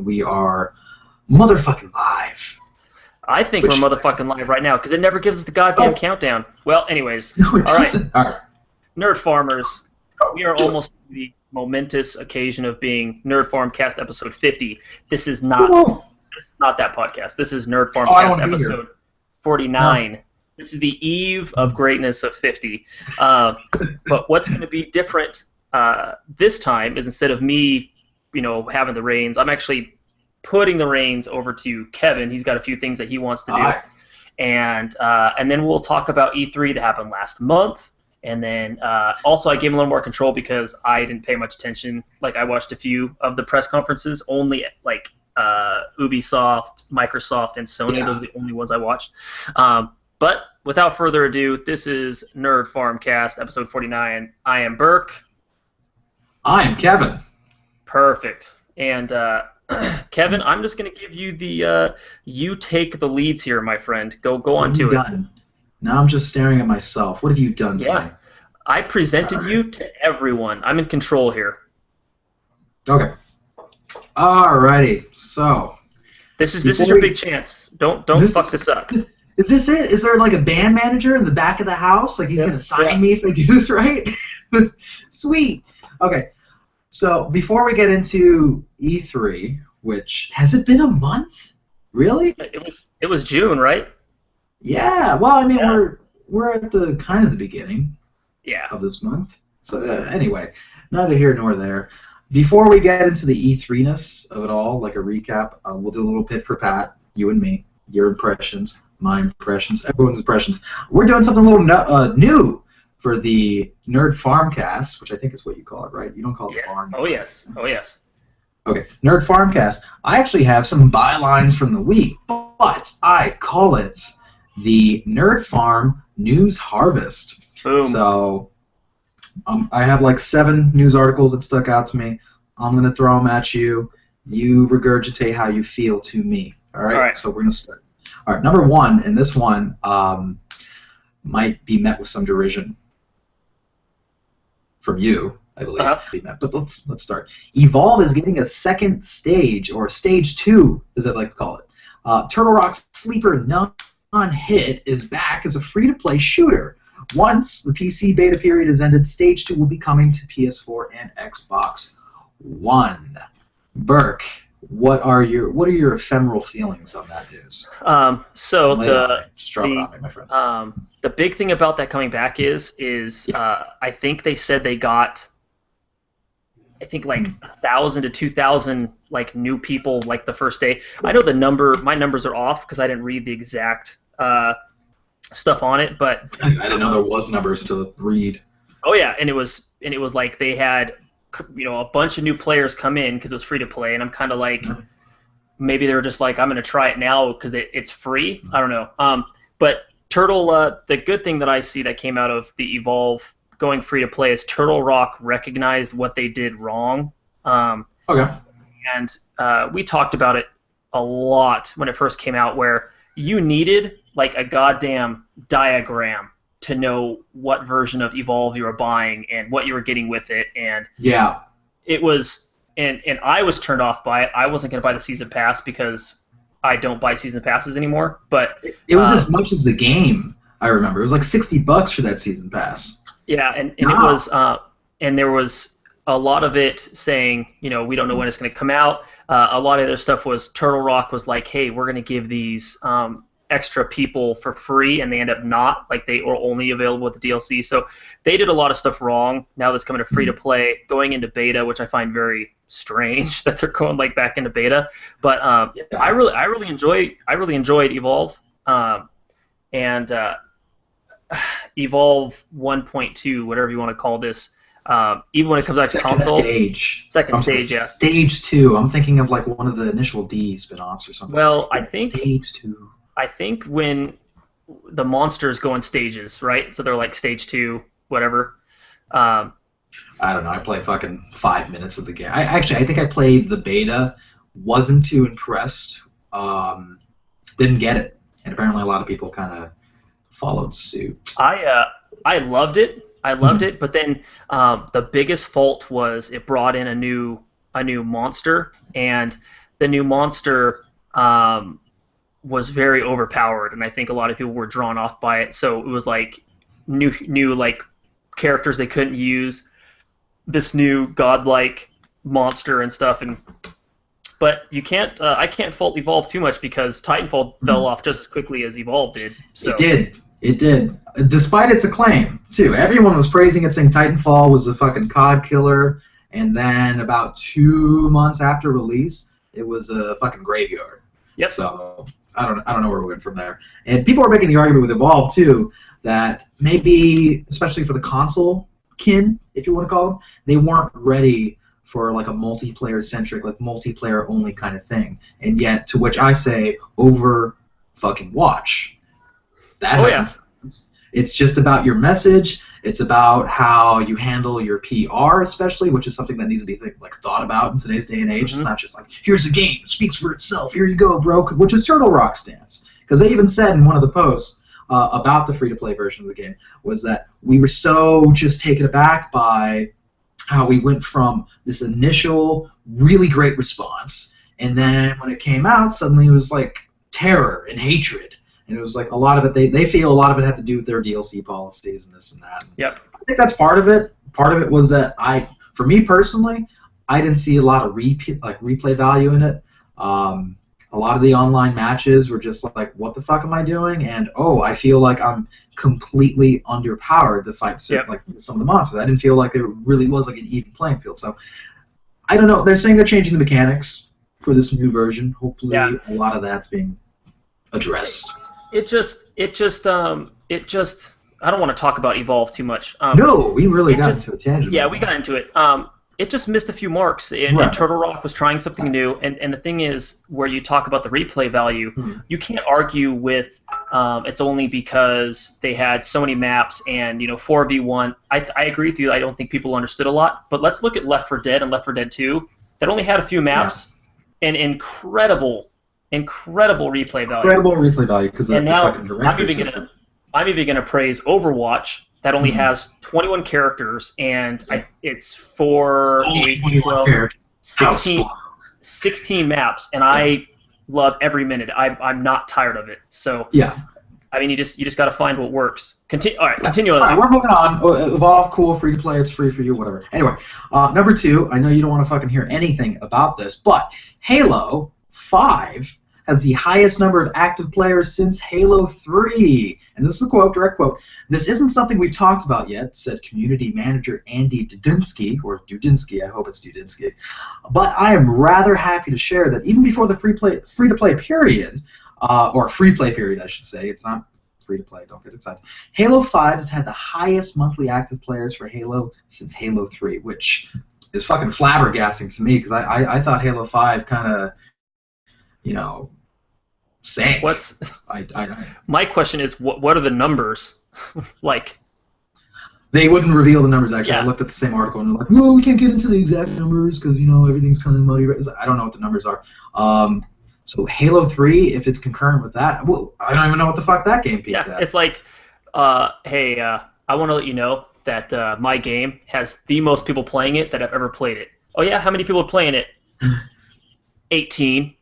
We are motherfucking live. I think we're motherfucking live right now because it never gives us the goddamn countdown. Well, anyways. No, it all doesn't. right. All right. Nerd Farmers, we are almost to the momentous occasion of being Nerd Farmcast episode 50. This is not that podcast. This is Nerd Farmcast episode 49. No. This is the eve of greatness of 50. But what's going to be different this time is instead of me, having the reins, I'm actually putting the reins over to Kevin. He's got a few things that he wants to do. And then we'll talk about E3 that happened last month. And then also I gave him a little more control because I didn't pay much attention. Like I watched a few of the press conferences, only like Ubisoft, Microsoft, and Sony. Yeah. Those are the only ones I watched. But without further ado, this is Nerd Farmcast, episode 49. I am Burke. I am Kevin. Perfect. And Kevin, I'm just going to give you the you take the leads here, my friend. Go on to it. Now I'm just staring at myself. What have you done today? Yeah, I presented you to everyone. I'm in control here. Okay. Alrighty. So this is your big chance. Don't fuck this up. Is this it? Is there like a band manager in the back of the house? Like he's gonna sign me if I do this right? Sweet. Okay. So before we get into E3, which has it been a month? Really? It was June, right? Yeah. Well, I mean we're at the kind of the beginning. Yeah. Of this month. So anyway, neither here nor there. Before we get into the E3-ness of it all, like a recap, we'll do a little pit for Pat, you and me, your impressions, my impressions, everyone's impressions. We're doing something a little new for the Nerd Farmcast, which I think is what you call it, right? You don't call it Farm. Oh, yes. Oh, yes. Okay, Nerd Farmcast. I actually have some bylines from the week, but I call it the Nerd Farm News Harvest. Boom. So I have like 7 news articles that stuck out to me. I'm going to throw them at you. You regurgitate how you feel to me. All right? All right. So we're going to start. All right, number 1, and this one might be met with some derision from you, I believe. But let's start. Evolve is getting a second stage, or stage 2, as I'd like to call it. Turtle Rock's sleeper non-hit is back as a free-to-play shooter. Once the PC beta period has ended, Stage 2 will be coming to PS4 and Xbox One. Burke, what are your ephemeral feelings on that news? The big thing about that coming back is I think they said they got like 1,000 to 2,000 like new people like the first day. I know my numbers are off because I didn't read the exact stuff on it, but I didn't know there was numbers to read. Oh yeah, and it was like they had a bunch of new players come in because it was free to play, and I'm kind of like maybe they were just like I'm gonna try it now because it's free. I don't know. But Turtle, the good thing that I see that came out of the Evolve going free to play is Turtle Rock recognized what they did wrong. Okay. And we talked about it a lot when it first came out, where you needed like a goddamn diagram to know what version of Evolve you were buying and what you were getting with it. And yeah, it was, and I was turned off by it. I wasn't going to buy the season pass because I don't buy season passes anymore. But it was as much as the game. I remember it was like $60 for that season pass. Yeah, and it was, and there was a lot of it saying, we don't know when it's going to come out. A lot of their stuff was Turtle Rock was like, hey, we're going to give these extra people for free, and they end up not. Like they were only available with the DLC. So they did a lot of stuff wrong. Now that's coming to free to play, going into beta, which I find very strange that they're going like back into beta. But I really enjoyed Evolve, and Evolve 1.2, whatever you want to call this. Even when it comes out to console. Second stage, yeah. Stage 2. I'm thinking of like one of the initial D spin-offs or something. Well, I think Stage 2. I think when the monsters go in stages, right? So they're like stage 2, whatever. I don't know. I played fucking 5 minutes of the game. I think I played the beta. Wasn't too impressed. Didn't get it, and apparently a lot of people kind of followed suit. I loved it. But then the biggest fault was it brought in a new monster, and the new monster was very overpowered, and I think a lot of people were drawn off by it. So it was like new like characters they couldn't use, this new godlike monster and stuff, but you can't. I can't fault Evolve too much because Titanfall fell off just as quickly as Evolve did. So. It did. Despite its acclaim, too. Everyone was praising it, saying Titanfall was a fucking COD killer, and then about 2 months after release, it was a fucking graveyard. Yep. So I don't know where we went from there. And people are making the argument with Evolve too that maybe, especially for the console kin, if you want to call them, they weren't ready for like a multiplayer-centric, like multiplayer-only kind of thing. And yet, to which I say, over fucking watch. That has sense. It's just about your message. It's about how you handle your PR, especially, which is something that needs to be thought about in today's day and age. It's not just like, here's a game, it speaks for itself, here you go, bro, which is Turtle Rock's stance. Because they even said in one of the posts about the free-to-play version of the game was that we were so just taken aback by how we went from this initial really great response, and then when it came out, suddenly it was like terror and hatred. And it was like a lot of it, they feel a lot of it had to do with their DLC policies and this and that. Yep. I think that's part of it. Part of it was that for me personally, I didn't see a lot of replay value in it. A lot of the online matches were just like, what the fuck am I doing? And, I feel like I'm completely underpowered to fight some of the monsters. I didn't feel like there really was like an even playing field. So, I don't know. They're saying they're changing the mechanics for this new version. Hopefully a lot of that's being addressed. It just I don't want to talk about Evolve too much. No, we really got into a tangent. Yeah, we got into it. It just missed a few marks, and Turtle Rock was trying something new. And the thing is, where you talk about the replay value, you can't argue with it's only because they had so many maps and 4v1. I agree with you. I don't think people understood a lot. But let's look at Left 4 Dead and Left 4 Dead 2 that only had a few maps and incredible replay value. Incredible replay value because of the fucking director system. I'm even gonna praise Overwatch that only has 21 characters and it's 4, 8, 12, 16 maps, and I love every minute. I'm not tired of it. So I mean, you just got to find what works. Continue. All right, continue. All right, we're moving on. Evolve, cool, free to play. It's free for you, whatever. Anyway, number 2. I know you don't want to fucking hear anything about this, but Halo 5 has the highest number of active players since Halo 3. And this is a quote, direct quote. "This isn't something we've talked about yet," said community manager Andy Dudinsky, or Dudinsky, I hope it's Dudinsky. "But I am rather happy to share that even before the free-to-play period, or free play period, I should say, it's not free-to-play, don't get excited, Halo 5 has had the highest monthly active players for Halo since Halo 3, which is fucking flabbergasting to me, because I thought Halo 5 kind of, sank. My question is, what are the numbers like? They wouldn't reveal the numbers, actually. I looked at the same article, and they're like, no, we can't get into the exact numbers because, everything's kind of muddy. I don't know what the numbers are. So Halo 3, if it's concurrent with that, well, I don't even know what the fuck that game peaked at. It's like, hey, I want to let you know that my game has the most people playing it that have ever played it. Oh, yeah? How many people are playing it? 18.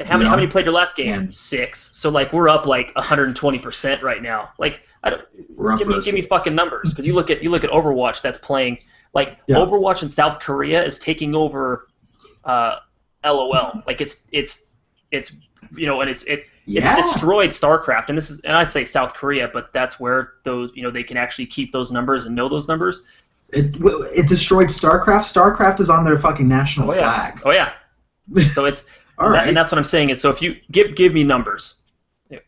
How many played your last game? 6. So we're up 120% right now. Give me fucking numbers, because you look at Overwatch that's playing Overwatch in South Korea is taking over LOL. It's destroyed StarCraft, and I say South Korea, but that's where those they can actually keep those numbers and know those numbers. It destroyed StarCraft. StarCraft is on their fucking national flag. Oh yeah. So it's. All right. And that's what I'm saying is, so if you give me numbers. Yeah.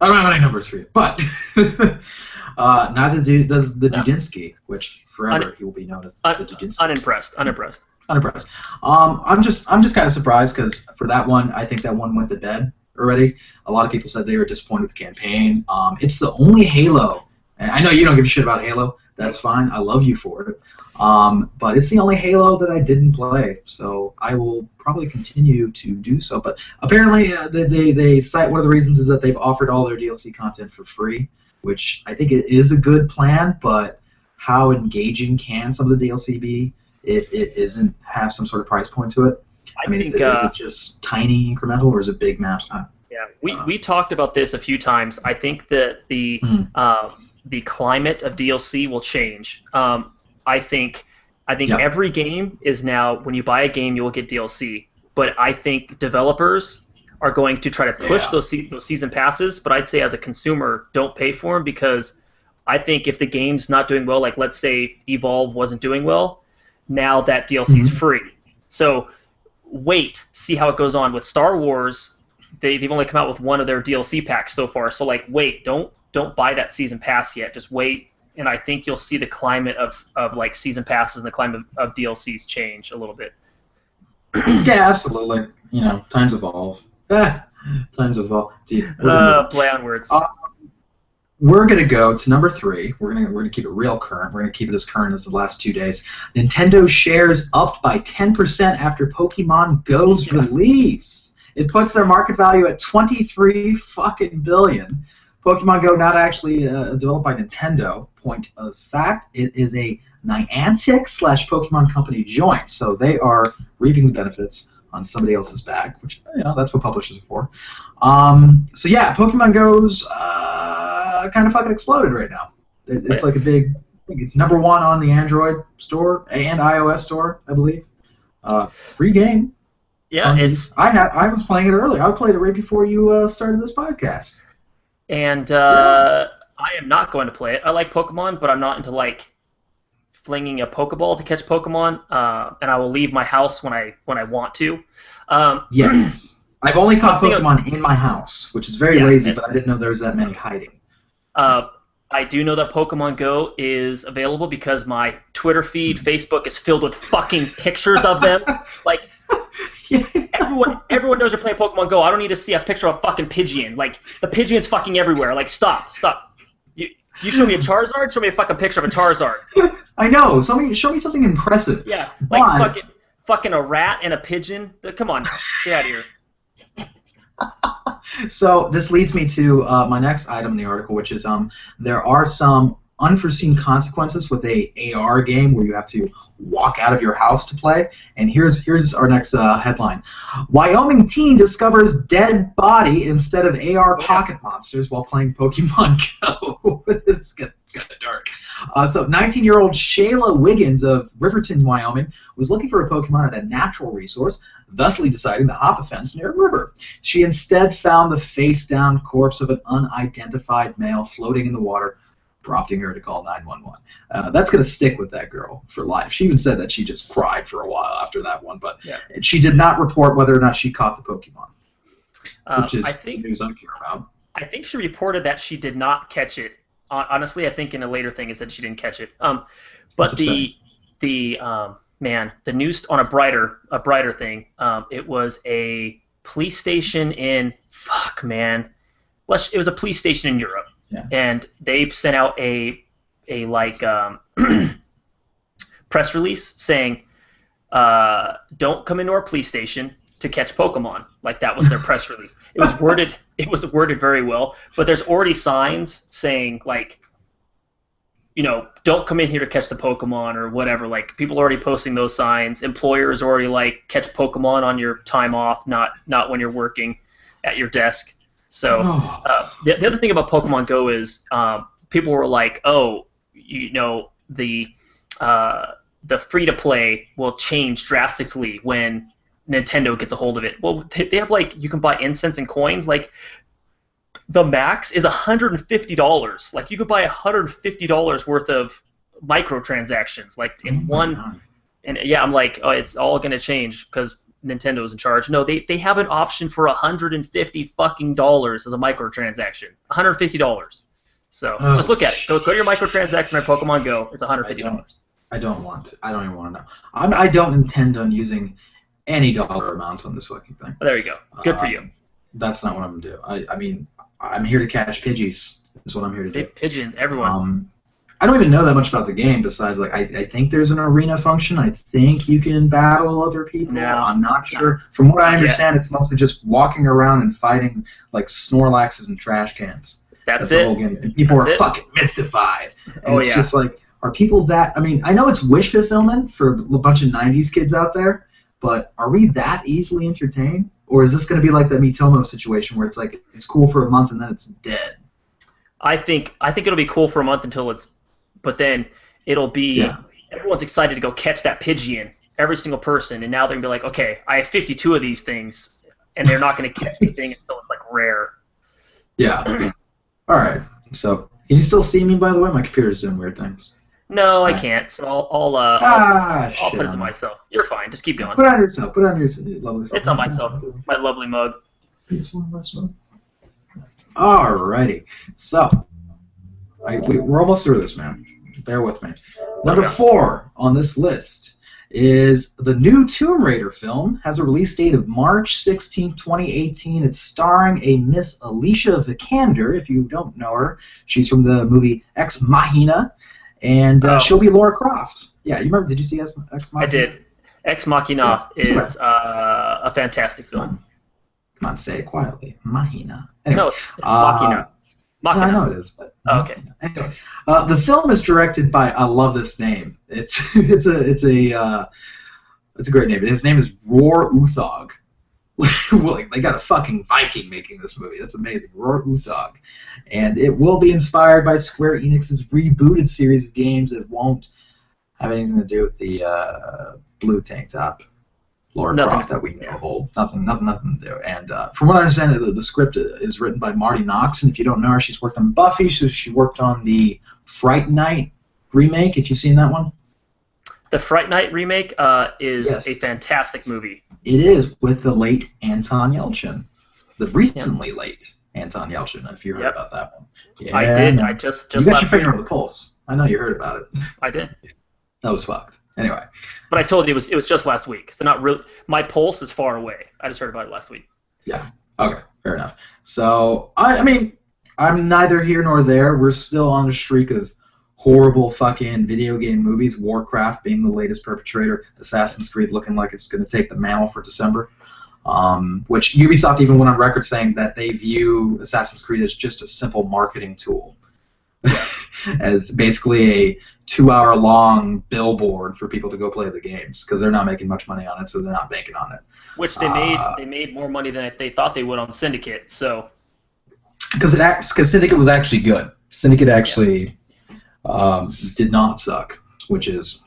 I don't have any numbers for you, but neither does the Dudinsky, which forever he will be known as the Dudinsky. Unimpressed. I'm just kind of surprised because for that one, I think that one went to bed already. A lot of people said they were disappointed with the campaign. It's the only Halo. And I know you don't give a shit about Halo. That's fine. I love you for it. But it's the only Halo that I didn't play, so I will probably continue to do so. But apparently, they cite one of the reasons is that they've offered all their DLC content for free, which I think it is a good plan. But how engaging can some of the DLC be if it isn't have some sort of price point to it? I mean, think, is it just tiny incremental, or is it big maps? Yeah, we talked about this a few times. I think that the climate of DLC will change. I think every game is now, when you buy a game, you will get DLC. But I think developers are going to try to push those season passes. But I'd say as a consumer, don't pay for them, because I think if the game's not doing well, like let's say Evolve wasn't doing well, now that DLC is free. So wait, see how it goes on. With Star Wars, they've only come out with one of their DLC packs so far. So like, wait, don't buy that season pass yet. Just wait, and I think you'll see the climate of like season passes and the climate of DLCs change a little bit. Yeah, absolutely. You know, times evolve. Times evolve. Play on words. We're gonna go to number 3. We're gonna keep it real current. We're gonna keep it as current as the last 2 days. Nintendo shares upped by 10% after Pokemon Go's release. It puts their market value at $23 billion. Pokemon Go not actually developed by Nintendo. Point of fact, it is a Niantic/Pokemon Company joint, so they are reaping the benefits on somebody else's back, which, you know, that's what publishers are for. So yeah, Pokemon Go's kind of fucking exploded right now. It's like a big, I think it's number 1 on the Android store and iOS store, I believe. Free game. Yeah, I was playing it earlier. I played it right before you started this podcast. And I am not going to play it. I like Pokemon, but I'm not into like flinging a Pokeball to catch Pokemon. And I will leave my house when I want to. Yes, I've only caught Pokemon in my house, which is very lazy. But I didn't know there was that many hiding. I do know that Pokemon Go is available because my Twitter feed, Facebook is filled with fucking pictures of them. Like. Everyone knows you're playing Pokemon Go. I don't need to see a picture of a fucking Pidgeon. Like, the Pidgeon's fucking everywhere. Like, stop. You show me a Charizard, show me a fucking picture of a Charizard. I know. Show me something impressive. Yeah, like fucking a rat and a pigeon. Come on, get out of here. So this leads me to my next item in the article, which is there are some unforeseen consequences with a AR game where you have to walk out of your house to play. And here's our next headline. Wyoming teen discovers dead body instead of AR pocket monsters while playing Pokemon Go. It's kind of dark. So 19-year-old Shayla Wiggins of Riverton, Wyoming, was looking for a Pokemon at a natural resource, thusly deciding to hop a fence near a river. She instead found the face-down corpse of an unidentified male floating in the water, prompting her to call 911. That's going to stick with that girl for life. She even said that she just cried for a while after that one, but she did not report whether or not she caught the Pokemon, which is news I care about. I think she reported that she did not catch it. Honestly, I think in a later thing it said she didn't catch it. But the news on a brighter thing. It was a police station in it was a police station in Europe. Yeah. And they sent out a press release saying, "Don't come into our police station to catch Pokemon." Like, that was their press release. It was worded very well, but there's already signs saying, like, you know, don't come in here to catch the Pokemon or whatever. Like, people are already posting those signs. Employers are already like, catch Pokemon on your time off, not when you're working at your desk. So the other thing about Pokemon Go is people were like, oh, you know, the free-to-play will change drastically when Nintendo gets a hold of it. Well, they have, like, you can buy incense and coins. Like, the max is $150. Like, you could buy $150 worth of microtransactions, like, in one. And yeah, I'm like, oh, it's all going to change because Nintendo's in charge. No, they have an option for $150 fucking dollars as a microtransaction. $150. So just look at it. Go to your microtransaction on Pokemon Go. It's $150. I don't even want to know. I don't intend on using any dollar amounts on this fucking thing. Oh, there you go. Good for you. That's not what I'm gonna do. I mean, I'm here to catch Pidgeys. Is what I'm here to do. Pigeon, everyone. I don't even know that much about the game besides, like, I think there's an arena function. I think you can battle other people. No, I'm not sure. From what I understand, it's mostly just walking around and fighting, like, Snorlaxes and trash cans. That's the whole game. And people are fucking mystified. And it's just like, are people that, I mean, I know it's wish fulfillment for a bunch of 90s kids out there, but are we that easily entertained? Or is this going to be like the Mitomo situation where it's like it's cool for a month and then it's dead? I think it'll be cool for a month until it's, but then it'll be everyone's excited to go catch that Pidgeon, every single person, and now they're gonna be like, okay, I have 52 of these things, and they're not gonna catch anything until it's like rare. Yeah. All right. So can you still see me, by the way? My computer's doing weird things. No, I can't. So I'll put it to myself. You're fine. Just keep going. Put it on yourself. Put it on your lovely self. It's on myself. My lovely mug. Alrighty. So we're almost through this, man. Bear with me. Number 4 on this list is the new Tomb Raider film. Has a release date of March 16, 2018. It's starring a Miss Alicia Vikander. If you don't know her, she's from the movie Ex Machina, and she'll be Lara Croft. Yeah, you remember? Did you see Ex Machina? I did. Ex Machina is a fantastic film. Come on, say it quietly. Machina. Anyway, no, it's Machina. Machina. I know it is, but okay. Anyway, the film is directed by, I love this name. It's a great name. His name is Roar Uthog. Like, they got a fucking Viking making this movie. That's amazing. Roar Uthog. And it will be inspired by Square Enix's rebooted series of games. It won't have anything to do with the blue tank top Lara Croft that we know of old. Nothing to do. And from what I understand, the script is written by Marty Knox, and if you don't know her, she's worked on Buffy. She worked on the Fright Night remake. Have you seen that one? The Fright Night remake is a fantastic movie. It is, with the late Anton Yelchin. The recently late Anton Yelchin, if you heard about that one. Yeah, I did. I just you got your finger on the pulse. I know you heard about it. I did. That was fucked. Anyway. But I told you it was just last week, so not really. My pulse is far away. I just heard about it last week. Yeah. Okay. Fair enough. So I mean, I'm neither here nor there. We're still on a streak of horrible fucking video game movies. Warcraft being the latest perpetrator. Assassin's Creed looking like it's going to take the mantle for December. Which Ubisoft even went on record saying that they view Assassin's Creed as just a simple marketing tool. As basically a 2-hour-long billboard for people to go play the games, because they're not making much money on it, so they're not banking on it. Which they made more money than they thought they would on Syndicate. So because Syndicate was actually good. Syndicate actually did not suck, which is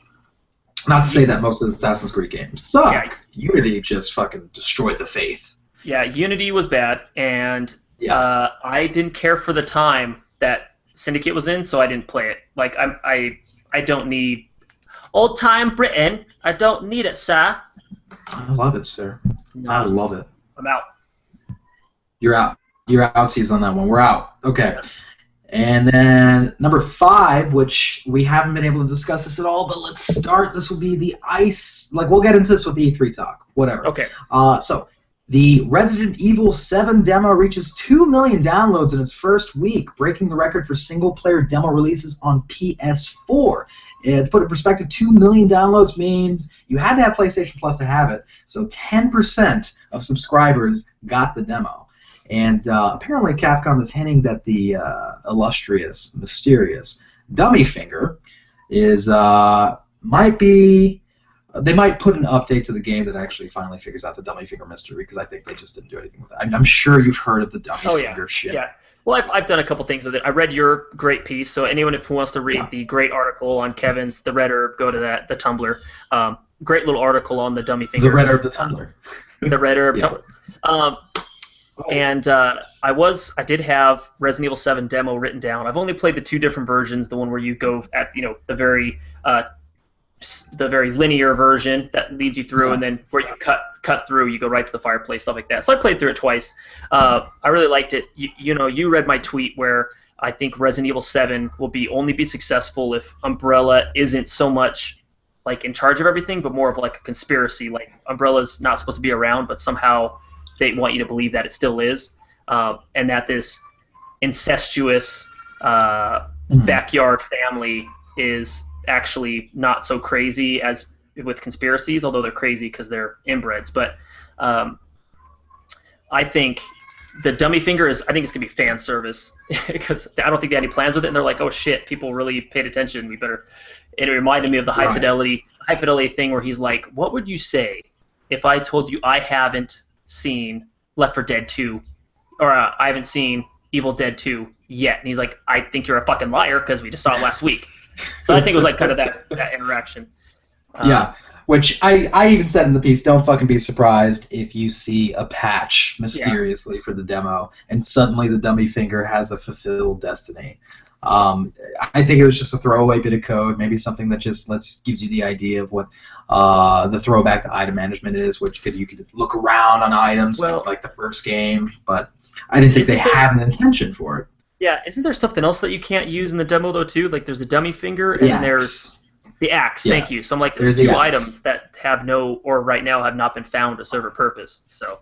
not to say that most of the Assassin's Creed games suck. Yeah. Unity just fucking destroyed the faith. Yeah, Unity was bad, and I didn't care for the time that Syndicate was in, so I didn't play it. Like I don't need old time Britain. I don't need it, sir. I love it, sir. No. I love it. I'm out. You're out. You're outsies on that one. We're out. Okay. Yeah. And then number 5, which we haven't been able to discuss this at all, but let's start. This will be the ice. Like, we'll get into this with the E3 talk. Whatever. Okay. So the Resident Evil 7 demo reaches 2 million downloads in its first week, breaking the record for single-player demo releases on PS4. And to put it in perspective, 2 million downloads means you had to have PlayStation Plus to have it, so 10% of subscribers got the demo. And apparently Capcom is hinting that the illustrious, mysterious Dummy Finger is might be... They might put an update to the game that actually finally figures out the Dummy Finger mystery, because I think they just didn't do anything with it. I'm sure you've heard of the Dummy Finger shit. Yeah. Well, I've done a couple things with it. I read your great piece, so anyone who wants to read the great article on Kevin's The Red Herb, go to that, the Tumblr. Great little article on the Dummy Finger. The Red Herb, the Tumblr. The Red Herb, Tumblr. And I did have Resident Evil 7 demo written down. I've only played the 2 different versions, the one where you go at the very linear version that leads you through, and then where you cut through, you go right to the fireplace, stuff like that. So I played through it twice. I really liked it. You read my tweet where I think Resident Evil 7 will only be successful if Umbrella isn't so much like in charge of everything, but more of like a conspiracy. Like Umbrella's not supposed to be around, but somehow they want you to believe that it still is, and that this incestuous backyard family is actually not so crazy as with conspiracies, although they're crazy because they're inbreds. But I think the dummy finger is, I think it's gonna be fan service because I don't think they had any plans with it, and they're like, oh shit, people really paid attention. We better. And it reminded me of the high fidelity thing where he's like, what would you say if I told you I haven't seen Left 4 Dead 2, or I haven't seen Evil Dead 2 yet? And he's like, I think you're a fucking liar because we just saw it last week. So I think it was like kind of that interaction. Yeah. Which I even said in the piece, don't fucking be surprised if you see a patch mysteriously for the demo, and suddenly the dummy finger has a fulfilled destiny. I think it was just a throwaway bit of code, maybe something that just gives you the idea of what the throwback to item management is, which you could look around on items like the first game, but I didn't think they had an intention for it. Yeah, isn't there something else that you can't use in the demo though too? Like there's a dummy finger and there's the axe, thank you. So I'm like, there's two items that right now have not been found to serve a purpose. So.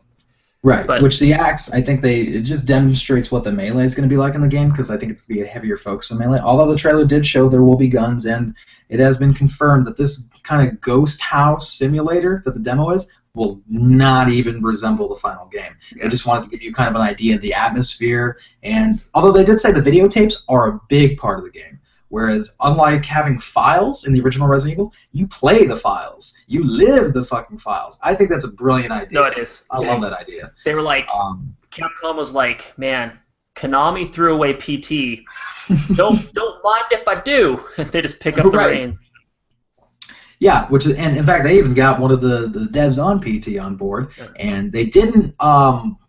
Right, which the axe, I think it just demonstrates what the melee is going to be like in the game, because I think it's going to be a heavier focus on melee. Although the trailer did show there will be guns, and it has been confirmed that this kind of ghost house simulator that the demo is will not even resemble the final game. Yeah. They just wanted to give you kind of an idea of the atmosphere, and although they did say the videotapes are a big part of the game. Whereas, unlike having files in the original Resident Evil, you play the files. You live the fucking files. I think that's a brilliant idea. No, it is. I love that idea. They were like, Capcom was like, man, Konami threw away PT. Don't mind if I do. They just pick up the reins. Yeah, and in fact, they even got one of the devs on PT on board, and they didn't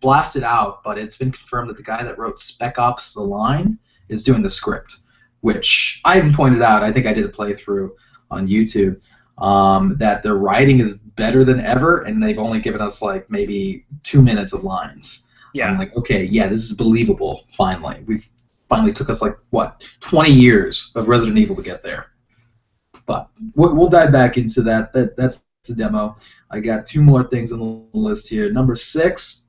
blast it out, but it's been confirmed that the guy that wrote Spec Ops: The Line is doing the script. Which I even pointed out, I think I did a playthrough on YouTube, that their writing is better than ever, and they've only given us like maybe 2 minutes of lines. Yeah. I'm like, okay, yeah, this is believable, finally. Finally took us like, 20 years of Resident Evil to get there. But we'll dive back into that. That's the demo. I got 2 more things on the list here. Number 6,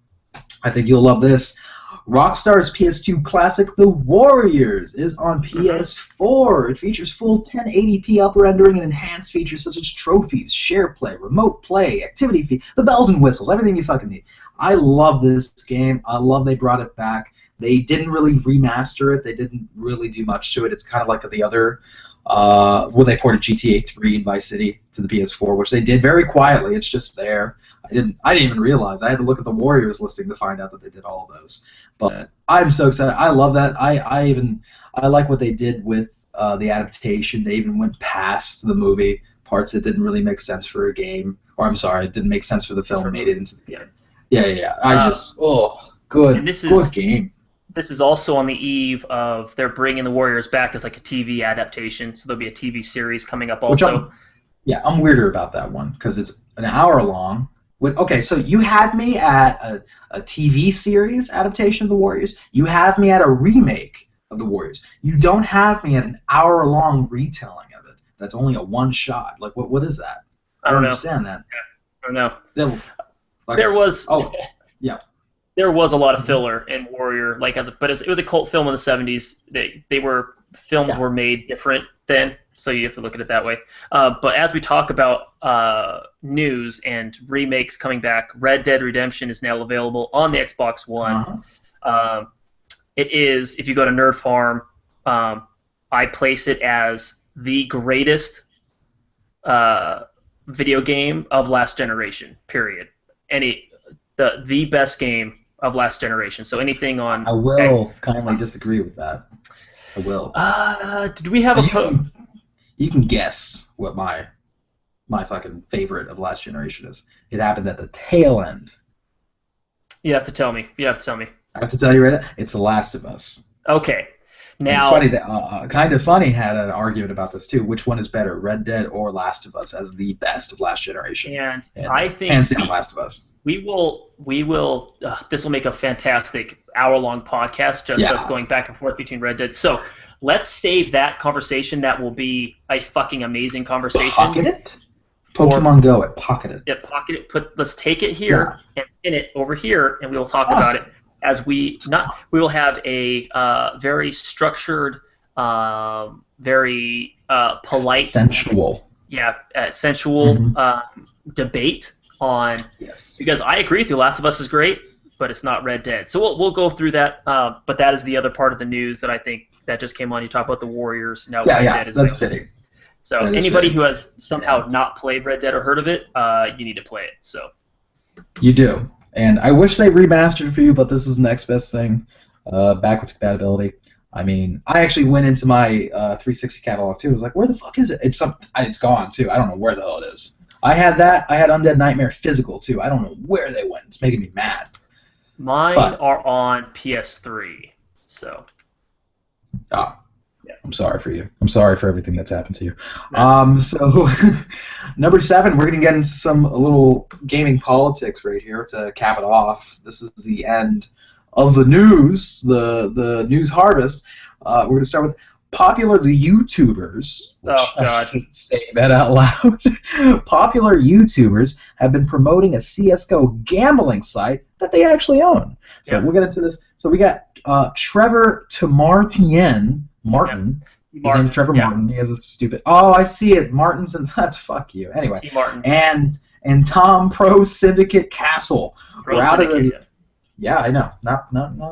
I think you'll love this. Rockstar's PS2 classic The Warriors is on PS4. It features full 1080p upper rendering and enhanced features such as trophies, share play, remote play, activity feed, the bells and whistles, everything you fucking need. I love this game. I love they brought it back. They didn't really remaster it. They didn't really do much to it. It's kind of like the other when they ported GTA 3 and Vice City to the PS4, which they did very quietly. It's just there. I didn't even realize. I had to look at the Warriors listing to find out that they did all of those. But I'm so excited. I love that. I like what they did with the adaptation. They even went past the movie parts that didn't really make sense for a game. Or I'm sorry, it didn't make sense for the film. Made it into the game. Yeah. Good game. This is also on the eve of they're bringing the Warriors back as like a TV adaptation. So there'll be a TV series coming up also. I'm weirder about that one because it's an hour long. Okay, so you had me at a TV series adaptation of the Warriors. You have me at a remake of the Warriors. You don't have me at an hour-long retelling of it. That's only a one-shot. Like, what is that? I don't understand that. I don't know. There was a lot of filler in Warrior, but it was a cult film in the 70s. Films were made different then, so you have to look at it that way. But as we talk about news and remakes coming back, Red Dead Redemption is now available on the Xbox One. It is, if you go to Nerd Farm, I place it as the greatest video game of last generation, period. The best game of last generation. So anything on... I will kindly disagree with that. I will. Did we have You can guess what my fucking favorite of last generation is. It happened at the tail end. You have to tell me. I have to tell you right now. It's The Last of Us. Okay. Now, it's funny that Kind of Funny had an argument about this too. Which one is better, Red Dead or Last of Us, as the best of last generation? And I think hands down Last of Us. We will. This will make a fantastic hour-long podcast, just us going back and forth between Red Dead. So let's save that conversation. That will be a fucking amazing conversation. Pocket it. Pokemon Go it. Pocket it. Yeah, pocket it. Let's take it here and pin it over here, and we will talk about it. As we will have a very structured, very polite, sensual debate on. Yes. Because I agree with you, Last of Us is great, but it's not Red Dead. So we'll go through that. But that is the other part of the news that I think that just came on. You talk about the Warriors. Now Red Dead is that's fitting. So anybody who has somehow not played Red Dead or heard of it, you need to play it. So you do, and I wish they remastered for you, but this is the next best thing. Backwards compatibility. I mean, I actually went into my 360 catalog too. I was like, where the fuck is it? It's gone too. I don't know where the hell it is. I had that. I had Undead Nightmare physical too. I don't know where they went. It's making me mad. Mine are on PS3. So. Yeah. I'm sorry for you. I'm sorry for everything that's happened to you. So, number 7, we're going to get into a little gaming politics right here to cap it off. This is the end of the news, the news harvest. We're going to start with popular YouTubers. Which I hate saying that out loud. Popular YouTubers have been promoting a CSGO gambling site that they actually own. So we'll get into this. So we got Trevor Martin. His name is Trevor Martin. He has a stupid. Oh, I see it. Martin's and that's fuck you. Anyway, T. Martin. And Tom Pro Syndicate Castle. Yeah, I know. Not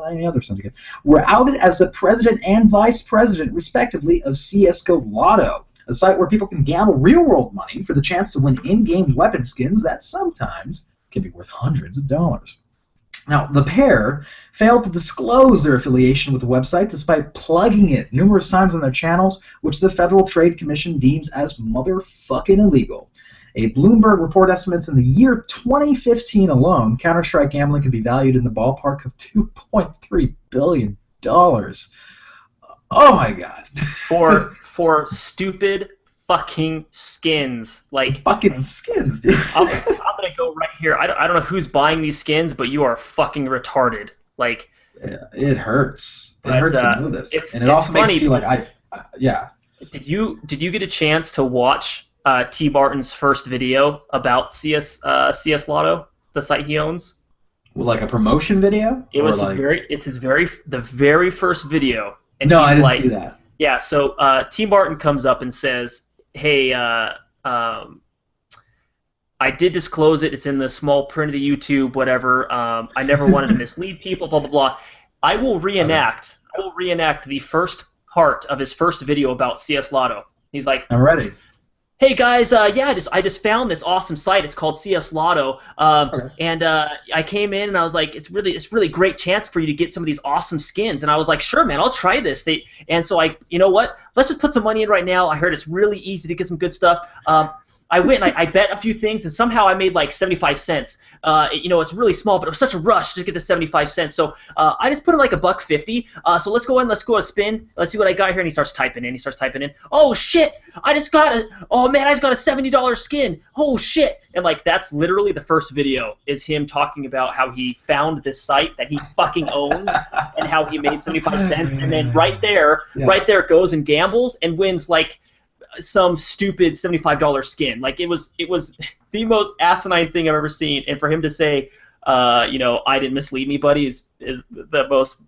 any other syndicate. We're outed as the president and vice president, respectively, of CS:GO Lotto, a site where people can gamble real-world money for the chance to win in-game weapon skins that sometimes can be worth hundreds of dollars. Now, the pair failed to disclose their affiliation with the website despite plugging it numerous times on their channels, which the Federal Trade Commission deems as motherfucking illegal. A Bloomberg report estimates in the year 2015 alone, Counter-Strike gambling could be valued in the ballpark of $2.3 billion. Oh my god. For stupid fucking skins. Like fucking skins, dude. I'm gonna go right here. I don't know who's buying these skins, but you are fucking retarded. Like it hurts. It hurts to know this, and it also makes me feel like Did you get a chance to watch T. Barton's first video about CS Lotto, the site he owns? Well, like a promotion video? It was the very first video. And no, I didn't see that. Yeah, so T. Martin comes up and says, hey, I did disclose it. It's in the small print of the YouTube, whatever. I never wanted to mislead people, blah, blah, blah. I will reenact the first part of his first video about CS Lotto. He's like, I'm ready. Hey guys, I just found this awesome site. It's called CS Lotto, and I came in and I was like, it's really great chance for you to get some of these awesome skins. And I was like, sure, man, I'll try this. And so you know what? Let's just put some money in right now. I heard it's really easy to get some good stuff. I went and I bet a few things, and somehow I made like 75 cents. It's really small, but it was such a rush to get the 75 cents. So I just put in like $1.50. So let's go a spin. Let's see what I got here. And he starts typing in. Oh shit! I just got a $70 skin. Oh shit! And like that's literally the first video is him talking about how he found this site that he fucking owns and how he made 75 cents. And then right there goes and gambles and wins like some stupid $75 skin. Like it was the most asinine thing I've ever seen. And for him to say, I didn't mislead me, buddy, is the most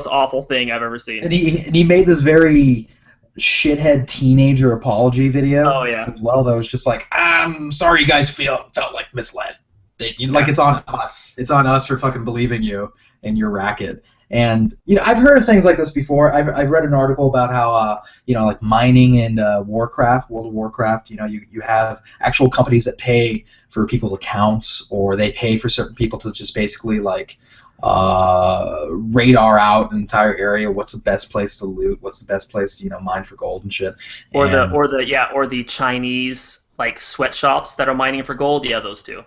awful thing I've ever seen. And he made this very shithead teenager apology video. Oh yeah. As well, that was just like, I'm sorry you guys felt like misled. Like it's on us. It's on us for fucking believing you and your racket. And I've heard of things like this before. I've read an article about how like mining in World of Warcraft. You have actual companies that pay for people's accounts, or they pay for certain people to just basically like radar out an entire area. What's the best place to loot? What's the best place to mine for gold and shit? Or the Chinese like sweatshops that are mining for gold. Yeah, those two.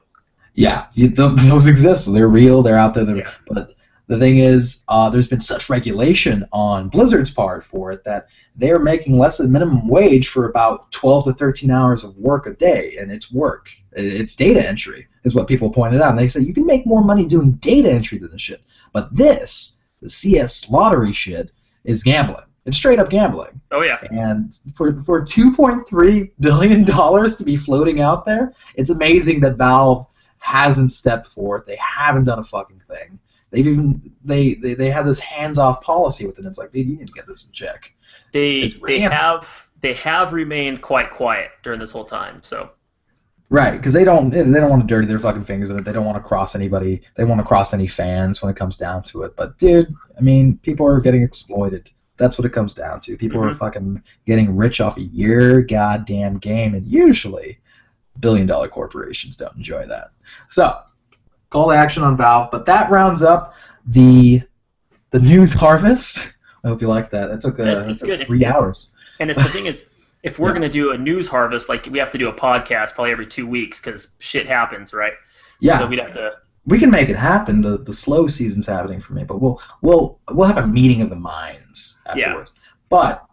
Yeah, those exist. They're real. They're out there. But the thing is, there's been such regulation on Blizzard's part for it that they are making less than minimum wage for about 12 to 13 hours of work a day, and it's work. It's data entry, is what people pointed out. And they say you can make more money doing data entry than this shit. But the CS lottery shit, is gambling. It's straight up gambling. Oh yeah. And for $2.3 billion to be floating out there, it's amazing that Valve hasn't stepped forth. They haven't done a fucking thing. They have this hands-off policy with it. It's like, dude, you need to get this in check. They have remained quite quiet during this whole time. So Right, because they don't want to dirty their fucking fingers in it. They don't want to cross anybody. They want to cross any fans when it comes down to it. But dude, I mean, people are getting exploited. That's what it comes down to. People are fucking getting rich off of your goddamn game, and usually billion-dollar corporations don't enjoy that. So, call to action on Valve. But that rounds up the news harvest. I hope you like that. That took, it's took good. 3 hours. And it's the thing is, if we're going to do a news harvest, like, we have to do a podcast probably every 2 weeks because shit happens, right? Yeah. So we'd have to. We can make it happen. The slow season's happening for me, but we'll have a meeting of the minds afterwards. Yeah. But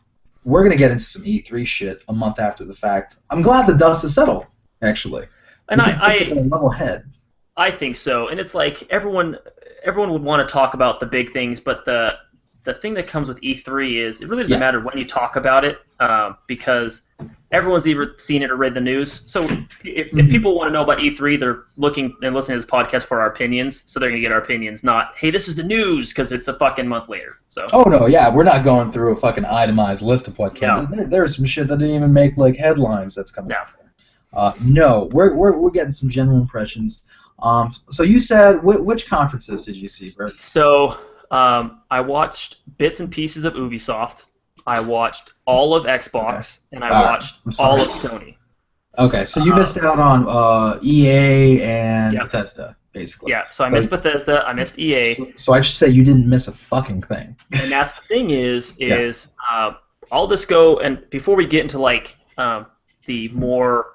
we're gonna get into some E3 shit a month after the fact. I'm glad the dust has settled, actually. And I level head. I think so. And it's like everyone would want to talk about the big things, but the thing that comes with E3 is it really doesn't matter when you talk about it, because everyone's either seen it or read the news. So if people want to know about E3, they're looking and listening to this podcast for our opinions, so they're going to get our opinions, not, hey, this is the news, because it's a fucking month later. So. Oh, no, yeah, we're not going through a fucking itemized list of what came. No. There's some shit that didn't even make, like, headlines that's coming out. No, we're getting some general impressions. So you said, which conferences did you see, Bert? So I watched bits and pieces of Ubisoft. I watched all of Xbox, and I watched all of Sony. Okay, so you missed out on EA and Bethesda, basically. Yeah, so I missed Bethesda, I missed EA. So I should say you didn't miss a fucking thing. And that's the thing is I'll just go, and before we get into, like, the more,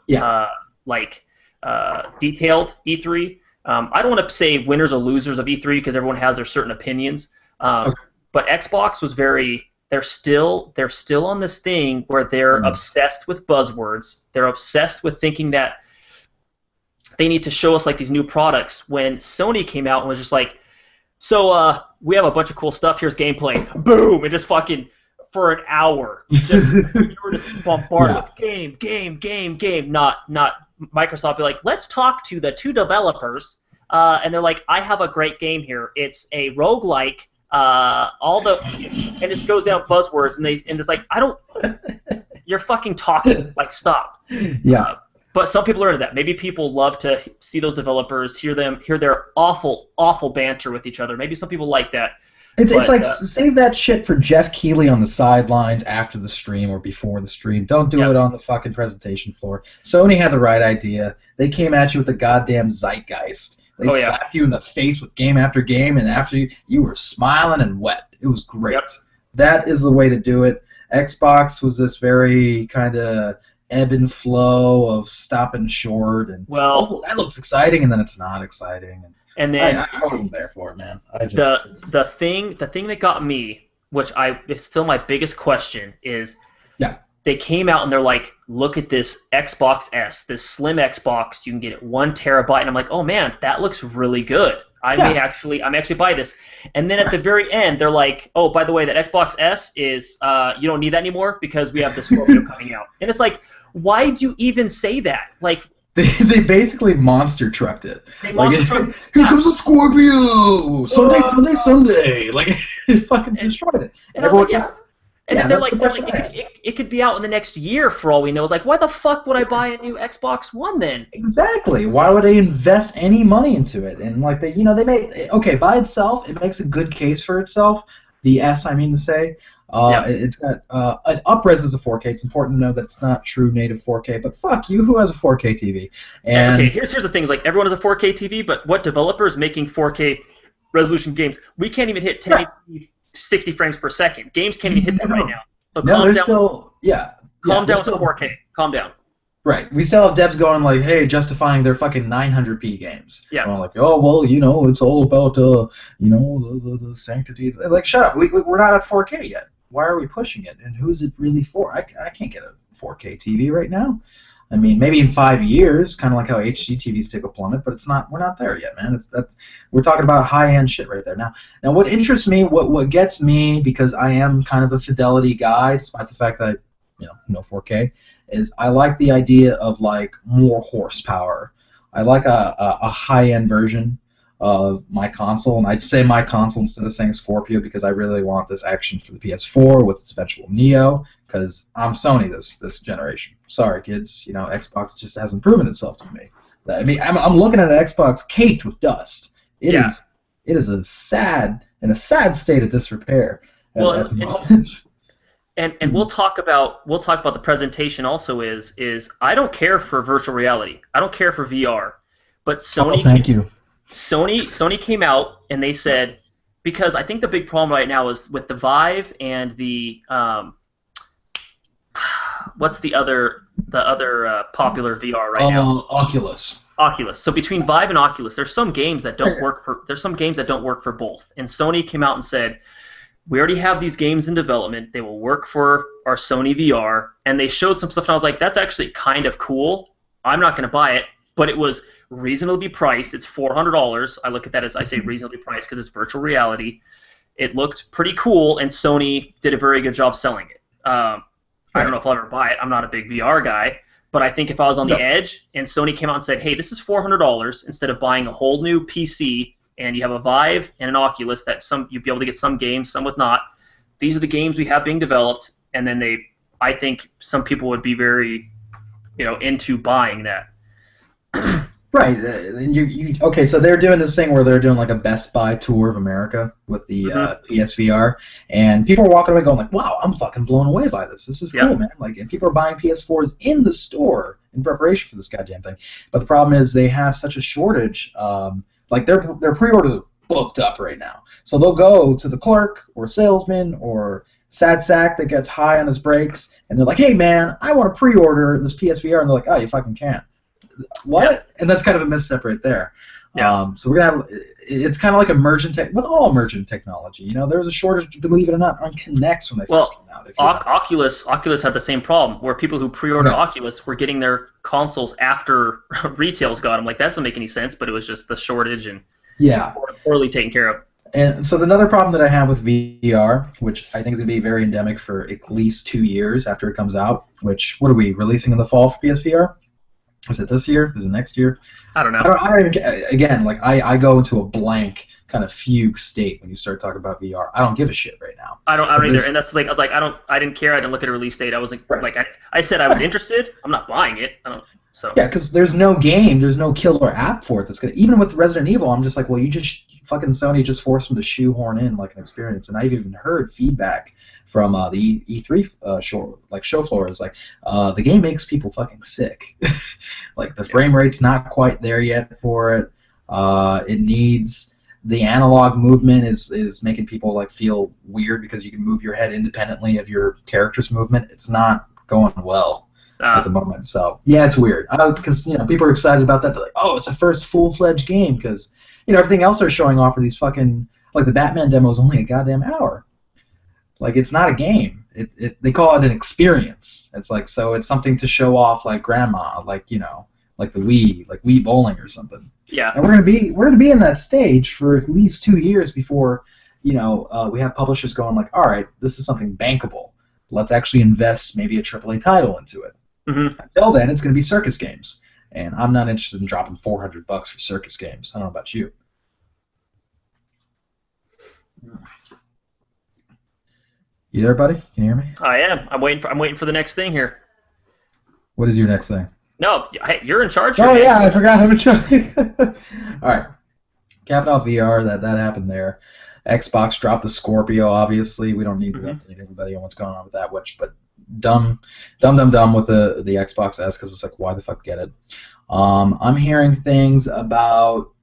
detailed E3, I don't want to say winners or losers of E3 because everyone has their certain opinions. But Xbox was they're still on this thing where they're obsessed with buzzwords. They're obsessed with thinking that they need to show us, like, these new products. When Sony came out and was just like, so we have a bunch of cool stuff. Here's gameplay. Boom! And just fucking for an hour, you were just bombarded with game. Not Microsoft be like, let's talk to the 2 developers, and they're like, I have a great game here. It's a roguelike. And it just goes down buzzwords, and it's like, you're fucking talking, like, stop. Yeah. But some people are into that. Maybe people love to see those developers, hear their awful banter with each other. Maybe some people like that. It's like, save that shit for Jeff Keighley on the sidelines after the stream or before the stream. Don't do it on the fucking presentation floor. Sony had the right idea. They came at you with the goddamn zeitgeist. They slapped you in the face with game after game, and after you were smiling and wet. It was great. Yep. That is the way to do it. Xbox was this very kind of ebb and flow of stopping short, and that looks exciting, and then it's not exciting. And then I wasn't there for it, man. The thing that got me, which it's still my biggest question, is they came out and they're like, look at this Xbox S, this slim Xbox. You can get it 1 terabyte, and I'm like, oh man, that looks really good. I may actually buy this. And then at the very end, they're like, oh, by the way, that Xbox S is you don't need that anymore because we have the Scorpio coming out. And it's like, why do you even say that? Like, They basically monster trucked it. Here comes the Scorpio! Sunday! Like, it fucking destroyed it. And everyone, and then they're like it could be out in the next year for all we know. It's like, why the fuck would I buy a new Xbox One then? Exactly. Why would they invest any money into it? And like they made by itself, it makes a good case for itself. The S, I mean to say. It's got an up-res is a 4K. It's important to know that it's not true native 4K, but fuck you, who has a 4K TV? And here's the thing: is like everyone has a 4K TV, but what developer is making 4K resolution games? We can't even hit 1080p 60 frames per second. Games can't even hit that right now. So they're still calm down with the 4K. Calm down. Right. We still have devs going like, hey, justifying their fucking 900p games. Yeah. And we're like, oh, well, it's all about, the sanctity. Like, shut up. We're not at 4K yet. Why are we pushing it? And who is it really for? I can't get a 4K TV right now. I mean, maybe in 5 years, kind of like how HD TVs take a plummet, but we're not there yet, man. We're talking about high-end shit right there. Now, what interests me, what gets me, because I am kind of a fidelity guy, despite the fact that no 4K, is I like the idea of like more horsepower. I like a high-end version of my console, and I'd say my console instead of saying Scorpio because I really want this action for the PS4 with its eventual Neo, because I'm Sony this generation. Sorry, kids. Xbox just hasn't proven itself to me. I mean, I'm looking at an Xbox caked with dust. It is a sad state of disrepair at the moment. And we'll talk about the presentation also is I don't care for virtual reality. I don't care for VR. But Sony Sony came out and they said, because I think the big problem right now is with the Vive and the what's the other popular VR right now? Oculus. So between Vive and Oculus, there's some games that don't work for both. And Sony came out and said, we already have these games in development. They will work for our Sony VR. And they showed some stuff, and I was like, that's actually kind of cool. I'm not going to buy it, but it was reasonably priced. It's $400. I look at that as, I say reasonably priced because it's virtual reality. It looked pretty cool, and Sony did a very good job selling it. I don't know if I'll ever buy it. I'm not a big VR guy. But I think if I was on the edge and Sony came out and said, hey, this is $400 instead of buying a whole new PC and you have a Vive and an Oculus that you'd be able to get some games, some with not. These are the games we have being developed, and then I think some people would be very, into buying that. Right. Okay, so they're doing this thing where they're doing like a Best Buy tour of America with the PSVR, and people are walking away going like, wow, I'm fucking blown away by this. This is cool, man. Like, and people are buying PS4s in the store in preparation for this goddamn thing. But the problem is they have such a shortage. Like their pre-orders are booked up right now. So they'll go to the clerk or salesman or sad sack that gets high on his brakes, and they're like, hey, man, I want to pre-order this PSVR. And they're like, oh, you fucking can't. What? Yeah. And that's kind of a misstep right there. Yeah. So we're gonna have. It's kind of like emergent tech with all emergent technology. There was a shortage, believe it or not, on Kinects when they first came out. Oculus had the same problem where people who pre-order Oculus were getting their consoles after retail's got them. Like, that doesn't make any sense, but it was just the shortage and poorly taken care of. And so another problem that I have with VR, which I think is going to be very endemic for at least 2 years after it comes out, which, what are we, releasing in the fall for PSVR? Is it this year? Is it next year? I don't know. I go into a blank kind of fugue state when you start talking about VR. I don't give a shit right now. I don't either. And that's like, I was like, I didn't care. I didn't look at a release date. I wasn't I said I was interested. I'm not buying it. Yeah, because there's no game, there's no killer app for it that's gonna. Even with Resident Evil, I'm just like, well, fucking Sony just forced them to shoehorn in like an experience, and I've even heard feedback from the E3 show floor is like, the game makes people fucking sick. Like, the frame rate's not quite there yet for it. It needs the analog movement is making people like feel weird because you can move your head independently of your character's movement. It's not going well at the moment. So yeah, it's weird. Because people are excited about that. They're like, oh, it's a first full-fledged game because everything else they're showing off are these fucking, like, the Batman demo is only a goddamn hour. Like, it's not a game. They call it an experience. It's like, so it's something to show off, like grandma, like like the Wii bowling or something. Yeah. And we're gonna be in that stage for at least 2 years before we have publishers going like, all right, this is something bankable. Let's actually invest maybe a AAA title into it. Mm-hmm. Until then, it's gonna be circus games, and I'm not interested in dropping $400 for circus games. I don't know about you. You there, buddy? Can you hear me? I am. I'm waiting for the next thing here. What is your next thing? No, hey, you're in charge here. Oh, yeah, I forgot I'm in charge. All right. Capping off VR, that happened there. Xbox dropped the Scorpio, obviously. We don't need to update everybody on what's going on with that, but dumb with the Xbox S, because it's like, why the fuck get it? I'm hearing things about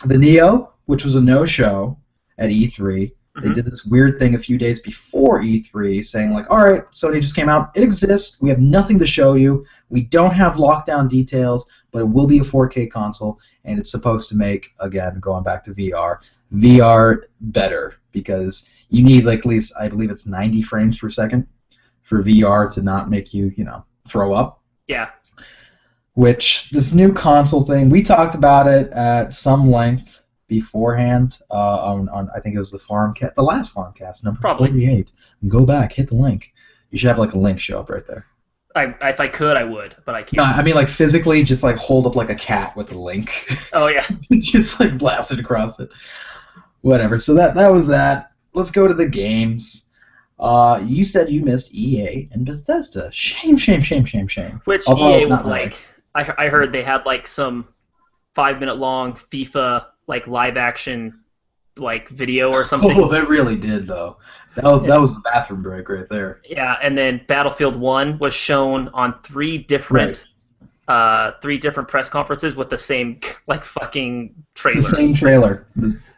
the Neo, which was a no-show at E3. They did this weird thing a few days before E3 saying like, all right, Sony just came out. It exists. We have nothing to show you. We don't have lockdown details, but it will be a 4K console, and it's supposed to make, again, going back to VR better, because you need like at least, I believe it's 90 frames per second for VR to not make you, throw up. Yeah. Which, this new console thing, we talked about it at some length beforehand on I think it was the last Farmcast, number 48. Go back, hit the link. You should have like a link show up right there. If I could, I would, but I can't. No, I mean like physically, just like hold up like a cat with a link. Oh yeah. Just like blast it across it. Whatever. So that was that. Let's go to the games. You said you missed EA and Bethesda. Shame, shame, shame, shame, shame. Which Although, EA was not really. like, I heard they had like some 5-minute long FIFA like live action like video or something. Oh, they really did though. That was the bathroom break right there. Yeah, and then Battlefield 1 was shown on three different press conferences with the same like fucking trailer. The same trailer,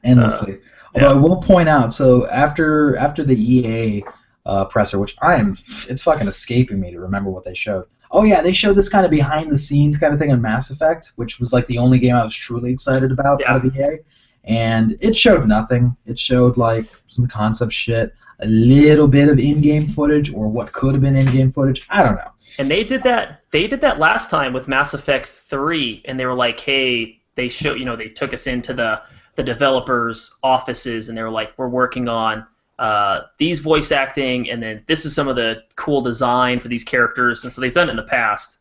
endlessly. Although I will point out, so after the EA presser, which it's fucking escaping me to remember what they showed. Oh yeah, they showed this kind of behind the scenes kind of thing on Mass Effect, which was like the only game I was truly excited about out of EA. And it showed nothing. It showed like some concept shit, a little bit of in-game footage, or what could have been in-game footage. I don't know. And they did that last time with Mass Effect 3, and they were like, hey, they took us into the developers' offices, and they were like, we're working on these voice acting, and then this is some of the cool design for these characters, and so they've done it in the past.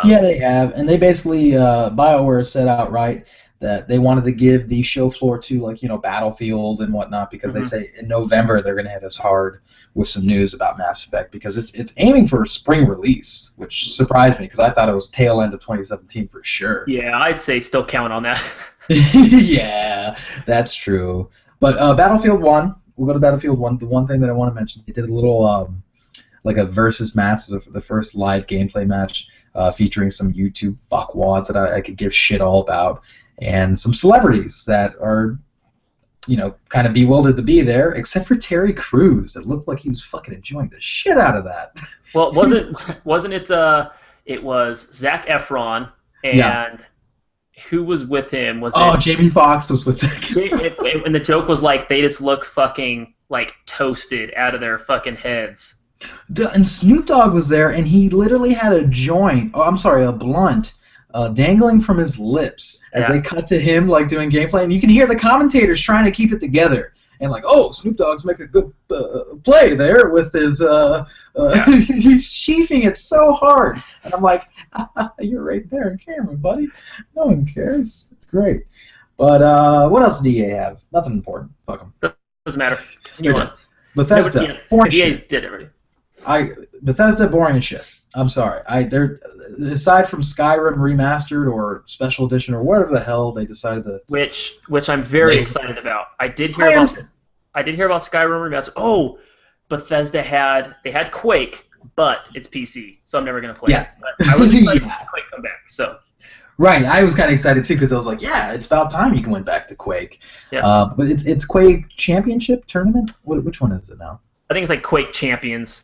Yeah, they have, and they basically BioWare said outright that they wanted to give the show floor to Battlefield and whatnot, because they say in November they're going to hit us hard with some news about Mass Effect, because it's aiming for a spring release, which surprised me because I thought it was tail end of 2017 for sure. Yeah, I'd say still count on that. Yeah, that's true. But Battlefield 1, we'll go to Battlefield 1. The one thing that I want to mention, they did a little like a versus match, the first live gameplay match featuring some YouTube fuckwads that I could give shit all about, and some celebrities that are, kind of bewildered to be there, except for Terry Crews. That looked like he was fucking enjoying the shit out of that. Well, wasn't it? It was Zac Efron and who was with him? Jamie Foxx was with Zac. And the joke was like they just look fucking like toasted out of their fucking heads. And Snoop Dogg was there, and he literally had a blunt, dangling from his lips as they cut to him like doing gameplay, and you can hear the commentators trying to keep it together, and like, oh, Snoop Dogg's making a good play there with his he's chiefing it so hard, and I'm like, you're right there in camera, buddy. No one cares. It's great. But what else did EA have? Nothing important. Fuck them. Doesn't matter. Continue on. Bethesda. Boring EA's shit. did it already. Bethesda, boring as shit. I'm sorry. They're aside from Skyrim remastered or special edition or whatever the hell they decided to. Which I'm very excited about. I did hear about Skyrim remastered. Oh, Bethesda had Quake, but it's PC, so I'm never gonna play it. But I was excited to see Quake come back. So. Right, I was kind of excited too because I was like, yeah, it's about time you can went back to Quake. Yeah. But it's Quake Championship Tournament. Which one is it now? I think it's like Quake Champions.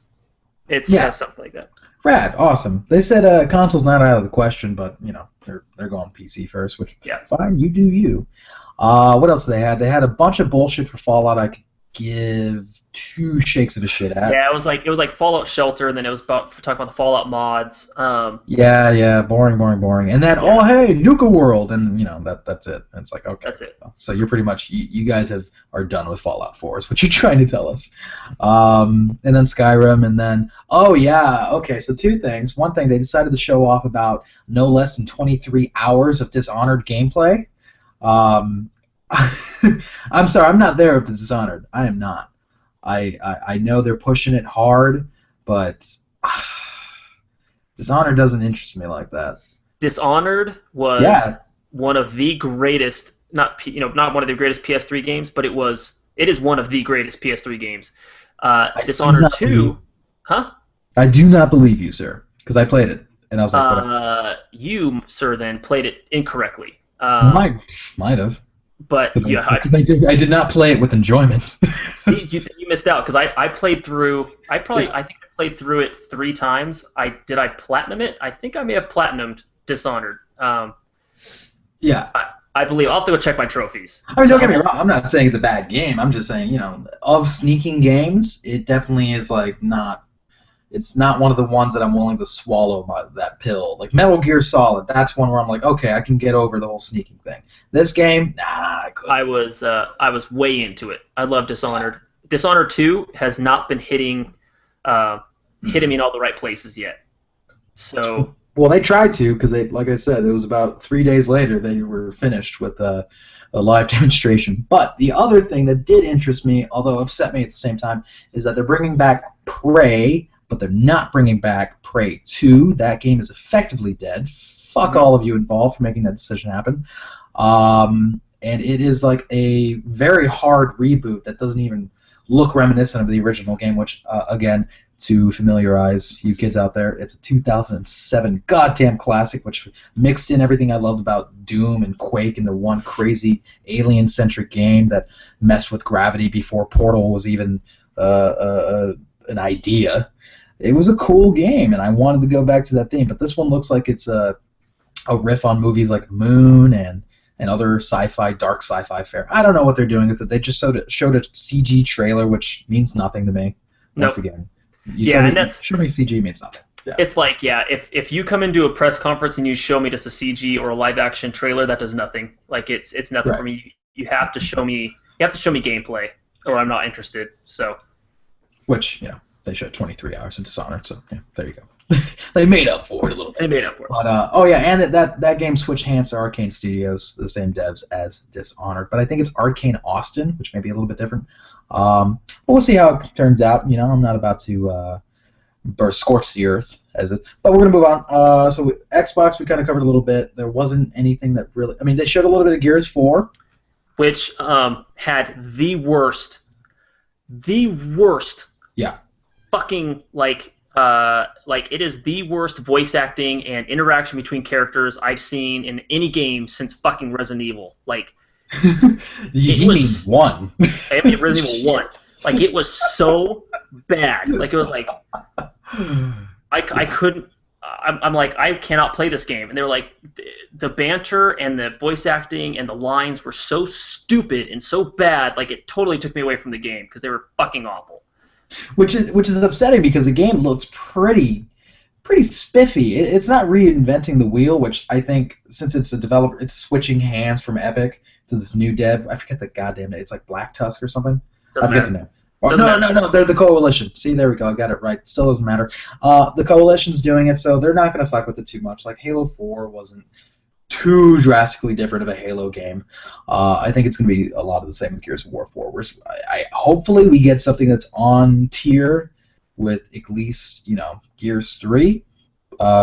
It's something like that. Rad, awesome. They said console's not out of the question, but they're going PC first, which fine, you do you. What else did they had? They had a bunch of bullshit for Fallout I could give two shakes of a shit at. Yeah, it was like Fallout Shelter, and then it was talking about the Fallout mods. Boring. And then hey, Nuka World, and that's it. And it's like, okay, that's it. So you're pretty much you guys are done with Fallout 4, is what you're trying to tell us. And then Skyrim, and then so two things. One thing, they decided to show off about no less than 23 hours of Dishonored gameplay. I'm sorry, I'm not there with the Dishonored. I am not. I know they're pushing it hard, but Dishonored doesn't interest me like that. Dishonored was one of the greatest, not one of the greatest PS3 games, but it is one of the greatest PS3 games. Dishonored 2, huh? I do not believe you, sir, because I played it, and I was like, you, sir, then played it incorrectly. Might have. But because I did not play it with enjoyment. See, you missed out because I played through. I think I played through it 3 times. Did I platinum it? I think I may have platinumed Dishonored. I believe I'll have to go check my trophies. I mean, don't get me wrong. I'm not saying it's a bad game. I'm just saying, of sneaking games, it definitely is like not. It's not one of the ones that I'm willing to swallow that pill. Like Metal Gear Solid, that's one where I'm like, okay, I can get over the whole sneaking thing. This game, nah, I couldn't. I was way into it. I love Dishonored. Dishonored 2 has not been hitting me in all the right places yet. So Well, they tried to because like I said, it was about 3 days later they were finished with a live demonstration. But the other thing that did interest me, although upset me at the same time, is that they're bringing back Prey, but they're not bringing back Prey 2. That game is effectively dead. Fuck all of you involved for making that decision happen. And it is like a very hard reboot that doesn't even look reminiscent of the original game, which, again, to familiarize you kids out there, it's a 2007 goddamn classic, which mixed in everything I loved about Doom and Quake into one crazy alien-centric game that messed with gravity before Portal was even an idea. It was a cool game, and I wanted to go back to that theme, but this one looks like it's a riff on movies like Moon and other sci-fi, dark sci-fi fare. I don't know what they're doing with it. They just showed a CG trailer, which means nothing to me. Once again. Showing me CG means nothing. Yeah. It's like, if you come into a press conference and you show me just a CG or a live action trailer, that does nothing. Like it's nothing for me. You have to show me gameplay, or I'm not interested. So. Which they showed 23 hours in Dishonored, so there you go. They made up for it a little bit. They made up for it. But and that game switched hands to Arcane Studios, the same devs as Dishonored. But I think it's Arcane Austin, which may be a little bit different. But we'll see how it turns out. I'm not about to scorch the earth as it. But we're gonna move on. So with Xbox, we kind of covered a little bit. There wasn't anything that really. I mean, they showed a little bit of Gears 4, which had the worst. Yeah. Fucking like it is the worst voice acting and interaction between characters I've seen in any game since fucking Resident Evil. Like, you mean 1? I mean Resident Evil 1. Like, it was so bad. Like, it was like I couldn't. I'm like, I cannot play this game. And they were like, the banter and the voice acting and the lines were so stupid and so bad. Like, it totally took me away from the game because they were fucking awful. Which is upsetting because the game looks pretty spiffy. It's not reinventing the wheel, which I think, since it's a developer, it's switching hands from Epic to this new dev. I forget the goddamn name. It's like Black Tusk or something. I forget the name. No, they're the Coalition. See, there we go. I got it right. Still doesn't matter. The Coalition's doing it, so they're not going to fuck with it too much. Like, Halo 4 wasn't too drastically different of a Halo game. I think it's going to be a lot of the same with Gears of War 4. Hopefully we get something that's on tier with at least, Gears 3.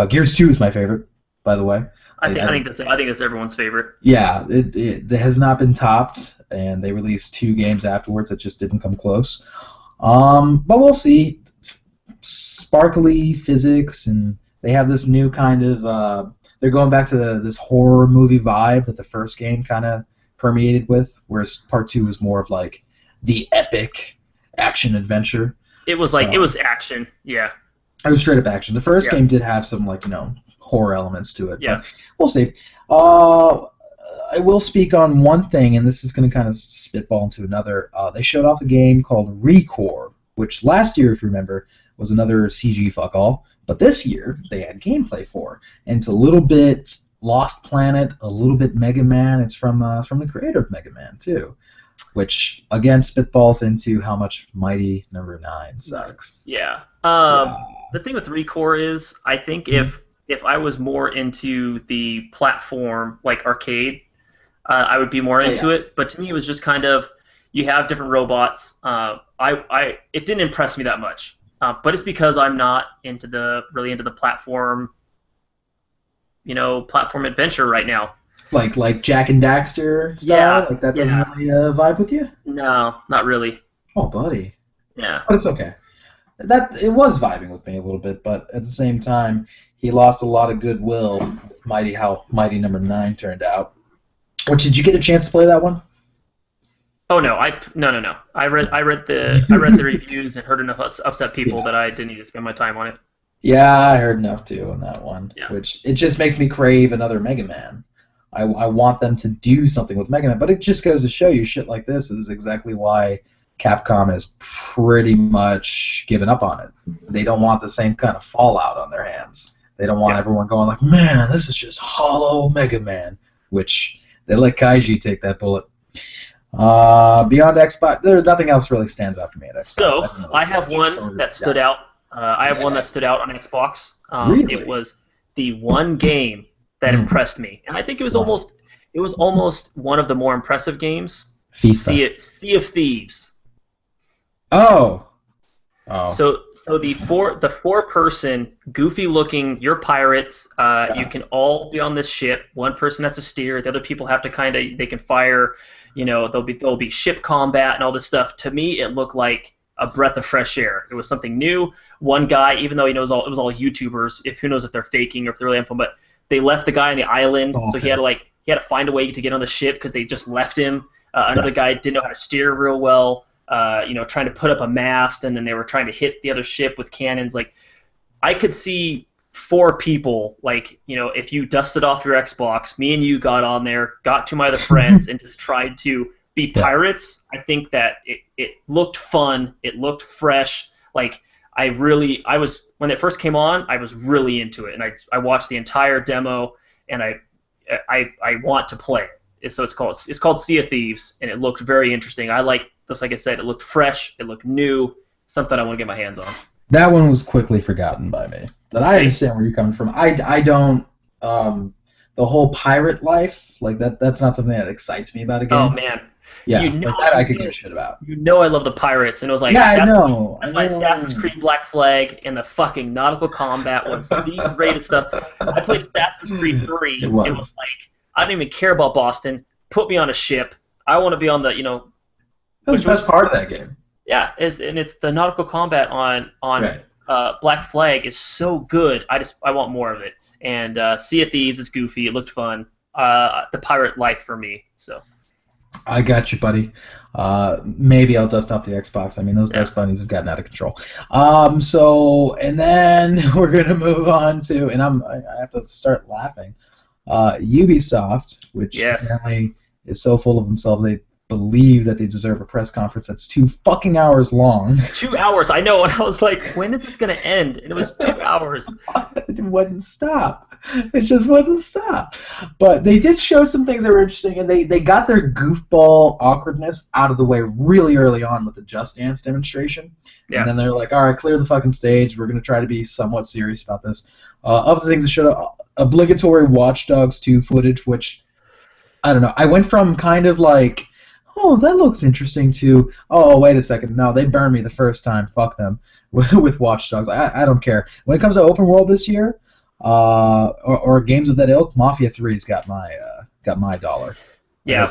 Gears 2 is my favorite, by the way. I think that's everyone's favorite. Yeah, it has not been topped, and they released 2 games afterwards that just didn't come close. But we'll see. Sparkly physics, and they have this new kind of. They're going back to this horror movie vibe that the first game kind of permeated with, whereas Part 2 was more of like the epic action adventure. It was like it was action, yeah. It was straight up action. The first game did have some horror elements to it. Yeah. But we'll see. I will speak on one thing, and this is going to kind of spitball into another. They showed off a game called Recore, which last year, if you remember, was another CG fuck all. But this year, they had gameplay for. And it's a little bit Lost Planet, a little bit Mega Man. It's from the creator of Mega Man, too. Which, again, spitballs into how much Mighty Number 9 sucks. Yeah. The thing with Recore is, I think if I was more into the platform, like arcade, I would be more into it. But to me, it was just kind of, you have different robots. It didn't impress me that much. But it's because I'm not really into the platform, platform adventure right now. Like Jack and Daxter style? Like that doesn't really vibe with you? No, not really. Oh, buddy. Yeah. But it's okay. It was vibing with me a little bit, but at the same time, he lost a lot of goodwill. How Mighty Number 9 turned out. Which, did you get a chance to play that one? Oh no! No. I read the reviews and heard enough upset people that I didn't need to spend my time on it. Yeah, I heard enough too on that one. Yeah. Which it just makes me crave another Mega Man. I want them to do something with Mega Man, but it just goes to show you shit like this is exactly why Capcom has pretty much given up on it. They don't want the same kind of fallout on their hands. They don't want everyone going like, man, this is just hollow Mega Man, which they let Kaiji take that bullet. Beyond Xbox, there's nothing else really stands out for me at Xbox. So I have one that stood out. I have one that stood out on Xbox. Really? It was the one game that impressed me, and I think it was almost one of the more impressive games. FIFA. Sea of Thieves. Oh. So the four person goofy looking, you're pirates. You can all be on this ship. One person has to steer. The other people have to they can fire. There'll be ship combat and all this stuff. To me, it looked like a breath of fresh air. It was something new. One guy, even though it was all YouTubers, who knows if they're faking or if they're really info, but they left the guy on the island, so he had to find a way to get on the ship because they just left him. Another guy didn't know how to steer real well. Trying to put up a mast, and then they were trying to hit the other ship with cannons. Like, I could see 4 people, if you dusted off your Xbox, me and you got on there, got 2 of my other friends, and just tried to be pirates. I think that it looked fun. It looked fresh. Like, when it first came on, I was really into it, and I watched the entire demo, and I want to play it. So it's called Sea of Thieves, and it looked very interesting. Just like I said, it looked fresh, it looked new, something I want to get my hands on. That one was quickly forgotten by me. But I understand where you're coming from. I don't the whole pirate life, that's not something that excites me about a game. Oh man. Yeah, that I could give a shit about. I love the pirates, and it was like, I know. That's my Assassin's Creed Black Flag, and the fucking nautical combat was the greatest stuff. I played Assassin's Creed 3, and was like, I don't even care about Boston. Put me on a ship. I want to be on the, That's the best part of that game. Yeah, and it's the nautical combat on Black Flag is so good. I want more of it. And Sea of Thieves is goofy. It looked fun. The pirate life for me. So. I got you, buddy. Maybe I'll dust off the Xbox. I mean, those dust bunnies have gotten out of control. And then we're gonna move on to, and I have to start laughing. Ubisoft, which apparently is so full of themselves they believe that they deserve a press conference that's 2 fucking hours long. 2 hours, I know, and I was like, when is this gonna end? And it was 2 hours. It wouldn't stop. It just wouldn't stop. But they did show some things that were interesting, and they got their goofball awkwardness out of the way really early on with the Just Dance demonstration. Yeah. And then they're like, all right, clear the fucking stage. We're going to try to be somewhat serious about this. Other things that showed obligatory Watch Dogs 2 footage, which, I don't know. I went from kind of like, oh, that looks interesting to, oh, wait a second. No, they burned me the first time. Fuck them with Watch Dogs. I don't care. When it comes to open world this year, or games of that ilk, Mafia 3's got my dollar. Yeah,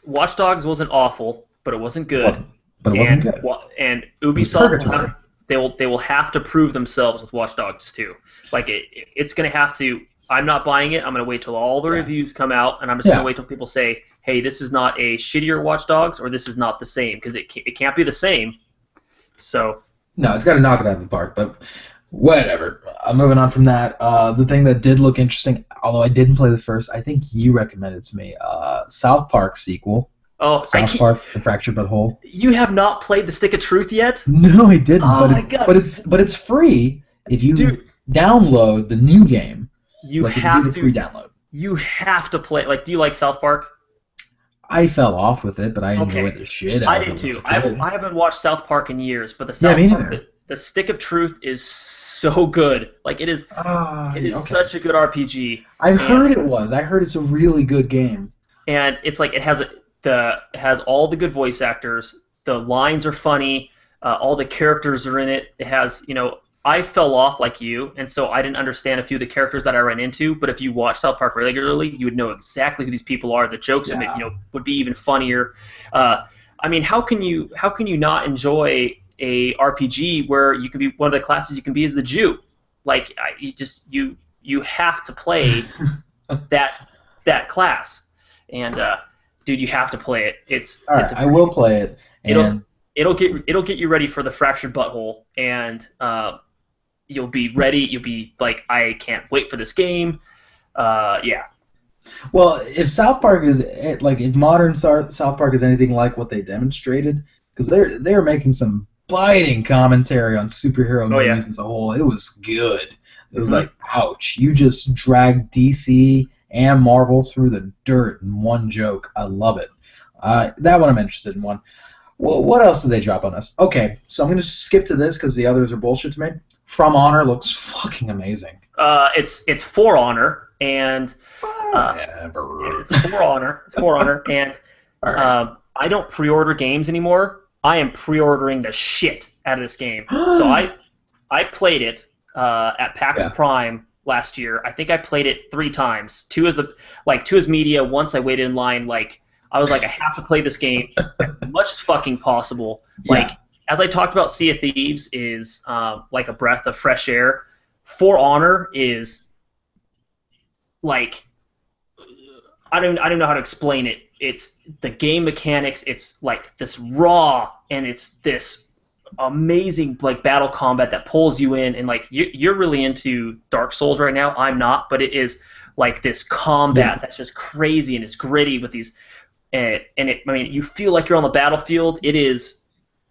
Watch Dogs wasn't awful, but it wasn't good. It wasn't good. And Ubisoft, they will have to prove themselves with Watch Dogs 2. Like it's going to have to. I'm not buying it. I'm going to wait till all the reviews come out, and I'm just going to wait till people say, hey, this is not a shittier Watch Dogs, or this is not the same, because it can't be the same. So. No, it's got to knock it out of the park, but. Whatever. I'm moving on from that. The thing that did look interesting, although I didn't play the first, I think you recommended to me, South Park sequel. Oh, South Park: The Fractured But Whole. You have not played The Stick of Truth yet? No, I didn't. Oh my God. But it's free if you download the new game. You have to free download. You have to play. Like, do you like South Park? I fell off with it, but I enjoyed the shit out of it. I did too. I haven't watched South Park in years, but the Stick of Truth is so good. Like, it is such a good RPG. I heard it was. I heard it's a really good game. And it's like it has all the good voice actors. The lines are funny. All the characters are in it. It has, I fell off like you, and so I didn't understand a few of the characters that I ran into. But if you watch South Park regularly, you would know exactly who these people are. The jokes in it, would be even funnier. I mean, how can you not enjoy a RPG where you can be one of the classes you can be as the Jew? Like, you have to play that class, and dude, you have to play it. I will play it. And it'll get you ready for the Fractured Butthole, and you'll be ready. You'll be like, I can't wait for this game. Yeah. Well, if South Park is if modern South Park is anything like what they demonstrated, because they're making some biting commentary on superhero movies as a whole. It was good. It was like, ouch, you just dragged DC and Marvel through the dirt in one joke. I love it. That one I'm interested in. Well, what else did they drop on us? Okay, so I'm going to skip to this because the others are bullshit to me. From Honor looks fucking amazing. It's For Honor, and it's For Honor. It's For Honor, and Right. I don't pre-order games anymore. I am pre-ordering the shit out of this game. So I played it at PAX Prime last year. I think I played it 3 times. 2 as media. Once I waited in line. I was like, I have to play this game as much as fucking possible. As I talked about, Sea of Thieves is like a breath of fresh air. For Honor is like I don't know how to explain it. It's the game mechanics. It's like this raw, and it's this amazing like battle combat that pulls you in, and like you're really into Dark Souls right now. I'm not, but it is like this combat that's just crazy, and it's gritty with these, I mean, you feel like you're on the battlefield. It is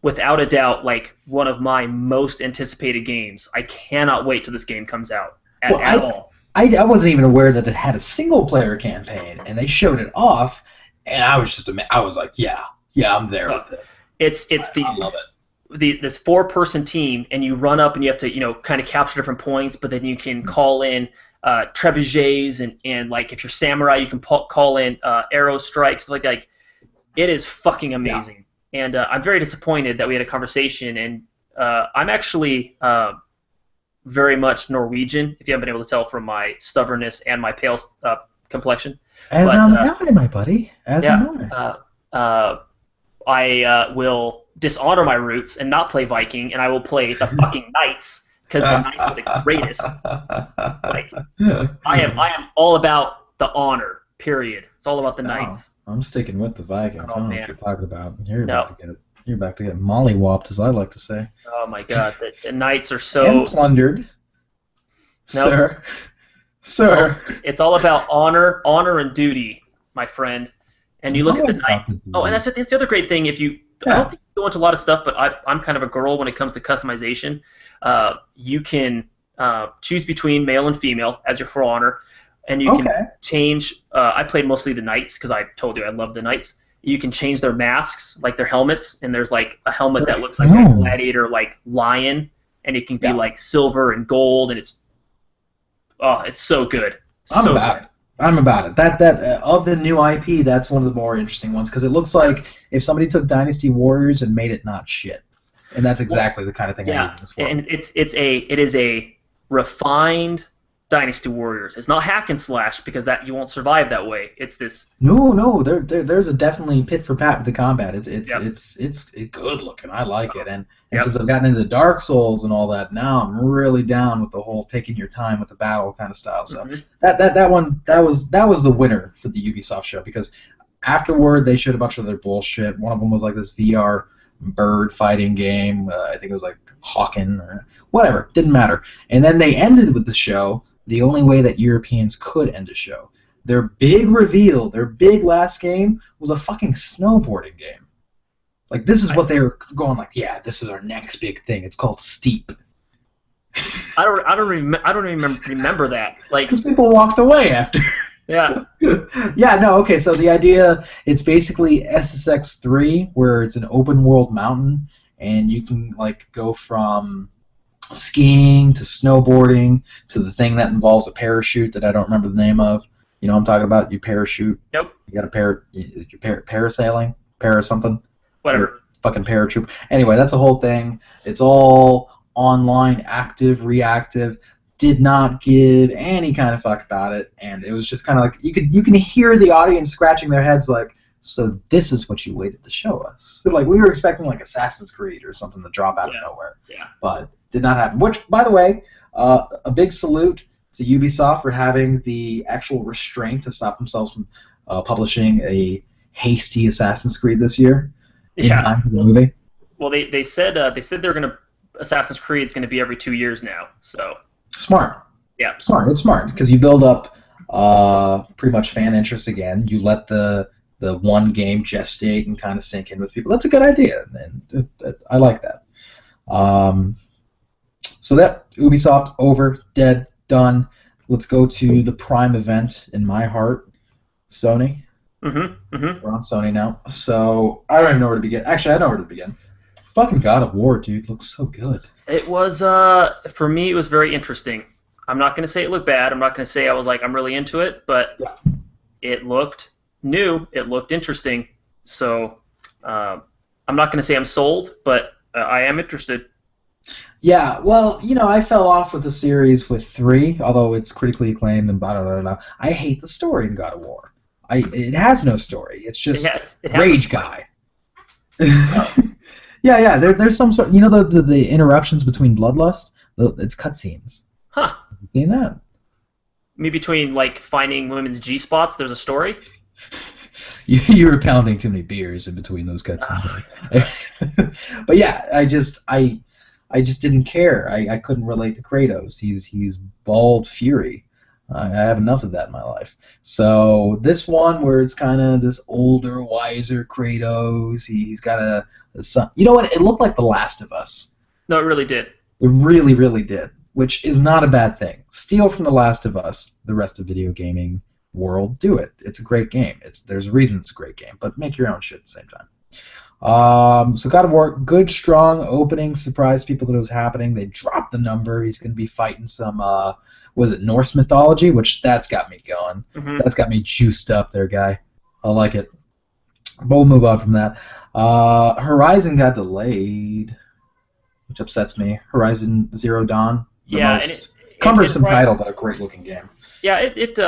without a doubt like one of my most anticipated games. I cannot wait till this game comes out at all. I wasn't even aware that it had a single-player campaign, and they showed it off, and I was like, yeah, I'm there with it. I love it. This 4-person team, and you run up and you have to kind of capture different points, but then you can call in trebuchets and like if you're samurai, you can call in arrow strikes. Like it is fucking amazing. Yeah. And I'm very disappointed that we had a conversation, and I'm actually very much Norwegian, if you haven't been able to tell from my stubbornness and my pale complexion. As am I, my buddy. As am I. I will dishonor my roots and not play Viking, and I will play the fucking Knights, because the Knights are the greatest. Like, I am all about the honor, period. It's all about the Knights. I'm sticking with the Vikings. Oh, I don't know man. what you're talking about. You're about to get mollywopped, as I like to say. Oh my God, the Knights are so... And plundered. Nope. Sir. It's all about honor and duty, my friend. And you look at the Knights. Oh, and that's the other great thing. I don't think you go into a lot of stuff, but I'm kind of a girl when it comes to customization. You can choose between male and female as your For Honor, and you can change. I played mostly the Knights because I told you I love the Knights. You can change their masks, like their helmets, and there's like a helmet that looks like a gladiator, like lion, and it can be like silver and gold, and it's so good. I'm about it. That of the new IP, that's one of the more interesting ones because it looks like if somebody took Dynasty Warriors and made it not shit, and that's exactly the kind of thing I need in this world. And it is a refined Dynasty Warriors. It's not hack and slash because that you won't survive that way. It's this. No. There's a definitely pit for pat with the combat. It's good looking. I like it. And since I've gotten into Dark Souls and all that, now I'm really down with the whole taking your time with the battle kind of style. So that was the winner for the Ubisoft show because afterward they showed a bunch of their bullshit. One of them was like this VR bird fighting game. I think it was like Hawken or whatever. Didn't matter. And then they ended with the show the only way that Europeans could end a show. Their big reveal, their big last game was a fucking snowboarding game. Like this is what they were going like. Yeah, this is our next big thing. It's called Steep. I don't remember that. Like because people walked away after. Yeah. Okay. So the idea, it's basically SSX3, where it's an open world mountain, and you can like go from skiing to snowboarding to the thing that involves a parachute that I don't remember the name of. You know what I'm talking about? You parachute. Nope. You got parasailing, something. Whatever. Fucking paratroop. Anyway, that's a whole thing. It's all online, active, reactive. Did not give any kind of fuck about it, and it was just kind of like you can hear the audience scratching their heads like, so this is what you waited to show us. So, like we were expecting like Assassin's Creed or something to drop out of nowhere, but did not happen. Which, by the way, a big salute to Ubisoft for having the actual restraint to stop themselves from publishing a hasty Assassin's Creed this year in time for the movie. Well, they said they're gonna Assassin's Creed's gonna be every 2 years now, so. Smart. Yeah. It's smart because you build up pretty much fan interest again. You let the one game gestate and kind of sink in with people. That's a good idea, and I like that. So that Ubisoft over, dead, done. Let's go to the prime event in my heart, Sony. We're on Sony now. So I don't even know where to begin. Actually, I know where to begin. Fucking God of War, dude, looks so good. It was, for me, it was very interesting. I'm not going to say it looked bad. I'm not going to say I was like, I'm really into it, but it looked new. It looked interesting. So I'm not going to say I'm sold, but I am interested. Yeah, well, I fell off with the series with 3, although it's critically acclaimed and blah, blah, blah, blah. I hate the story in God of War. It has no story. It's just it has rage guy. Yeah, there's some sort. The interruptions between Bloodlust. It's cutscenes. Huh? Have you seen that? Me between like finding women's G spots. There's a story. You were pounding too many beers in between those cutscenes. But yeah, I just didn't care. I couldn't relate to Kratos. He's bald fury. I have enough of that in my life. So this one, where it's kind of this older, wiser Kratos, he's got a son. You know what? It looked like The Last of Us. No, it really did. It really, really did, which is not a bad thing. Steal from The Last of Us, the rest of video gaming world. Do it. It's a great game. There's a reason it's a great game, but make your own shit at the same time. So God of War, good, strong opening. Surprised people that it was happening. They dropped the number. He's going to be fighting some, was it Norse mythology? Which that's got me going. Mm-hmm. That's got me juiced up there, guy. I like it. But we'll move on from that. Horizon got delayed, which upsets me. Horizon Zero Dawn. Most cumbersome title, but a great looking game. Yeah, it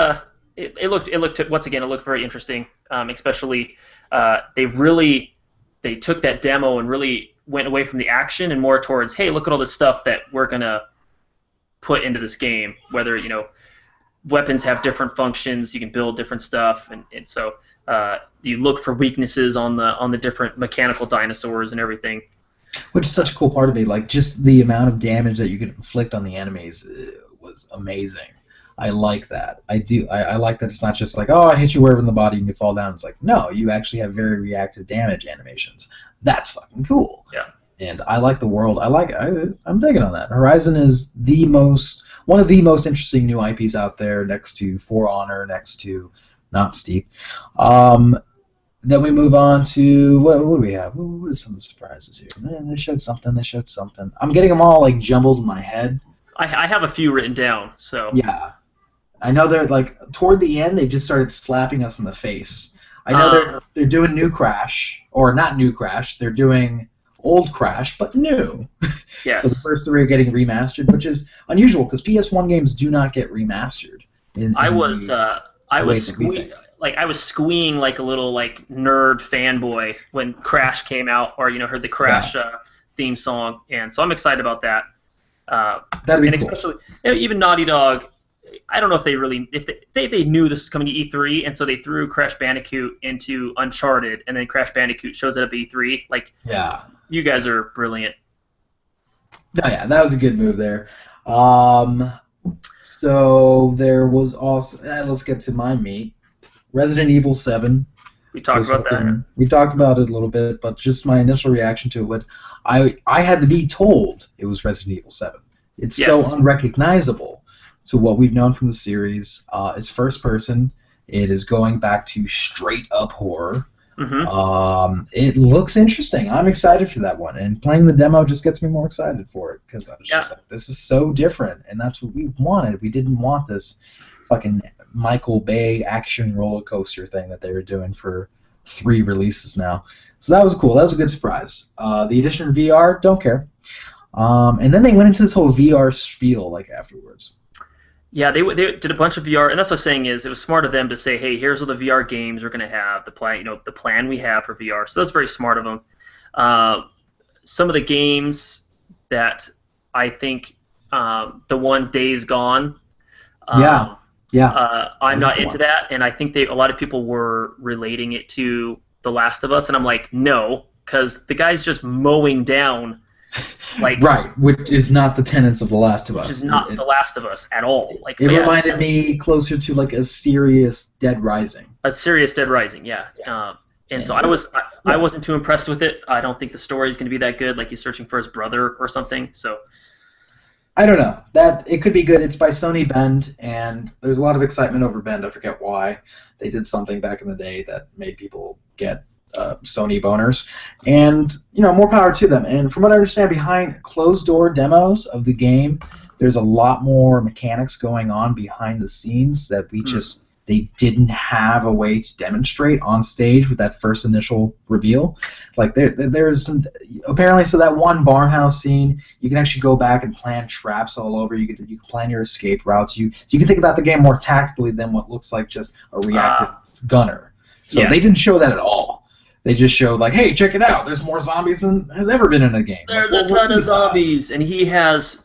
looked once again. It looked very interesting. Especially they took that demo and really went away from the action and more towards, hey, look at all the stuff that we're gonna put into this game. Whether weapons have different functions, you can build different stuff, and so you look for weaknesses on the different mechanical dinosaurs and everything. Which is such a cool part of me. Like, just the amount of damage that you could inflict on the enemies was amazing. I like that. I do. I like that it's not just like, oh, I hit you wherever in the body and you fall down. It's like, no, you actually have very reactive damage animations. That's fucking cool. Yeah. And I like the world. I like it. I'm digging on that. Horizon is one of the most interesting new IPs out there, next to For Honor, next to not Steep. Then we move on to what do we have? What are some of the surprises here? They showed something. I'm getting them all like jumbled in my head. I have a few written down. So yeah, I know they're like toward the end they just started slapping us in the face. I know they're doing New Crash, or not New Crash. They're doing old Crash, but new. Yes. So the first 3 are getting remastered, which is unusual because PS1 games do not get remastered. I was squeeing like a little like nerd fanboy when Crash came out, or heard the Crash theme song, and so I'm excited about that. That'd be and cool. Especially even Naughty Dog. I don't know if they knew this was coming to E3, and so they threw Crash Bandicoot into Uncharted, and then Crash Bandicoot shows up at E3. Like, yeah, you guys are brilliant. No, yeah, that was a good move there. So there was also let's get to my meat. Resident Evil 7. We talked about that. We talked about it a little bit, but just my initial reaction to it, I had to be told it was Resident Evil 7. It's so unrecognizable to what we've known from the series. It's first person. It is going back to straight up horror. Mm-hmm. It looks interesting. I'm excited for that one, and playing the demo just gets me more excited for it because I was just like, this is so different, and that's what we wanted. We didn't want this fucking Michael Bay action roller coaster thing that they were doing for 3 releases now. So that was cool. That was a good surprise. The addition of VR, don't care. And then they went into this whole VR spiel like afterwards. Yeah, they did a bunch of VR, and that's what I'm saying is it was smart of them to say, hey, here's all the VR games we're going to have, the plan we have for VR. So that's very smart of them. Some of the games that I think the one Days Gone. I'm not into that, and I think a lot of people were relating it to The Last of Us, and I'm like, no, because the guy's just mowing down. Right, which is not the tenets of The Last of Us. Which is not The Last of Us at all. Like, it reminded me closer to like a serious Dead Rising. A serious Dead Rising, yeah. So I wasn't too impressed with it. I don't think the story is going to be that good. Like he's searching for his brother or something. So I don't know. That it could be good. It's by Sony Bend, and there's a lot of excitement over Bend. I forget why. They did something back in the day that made people get Sony boners, and more power to them. And from what I understand, behind closed door demos of the game, there's a lot more mechanics going on behind the scenes that they didn't have a way to demonstrate on stage with that first initial reveal. Like there's some apparently, so that one barnhouse scene, you can actually go back and plan traps all over. You can plan your escape routes. You can think about the game more tactically than what looks like just a reactive gunner. So they didn't show that at all. They just showed like, hey, check it out. There's more zombies than has ever been in a game. There's a ton of zombies, and he has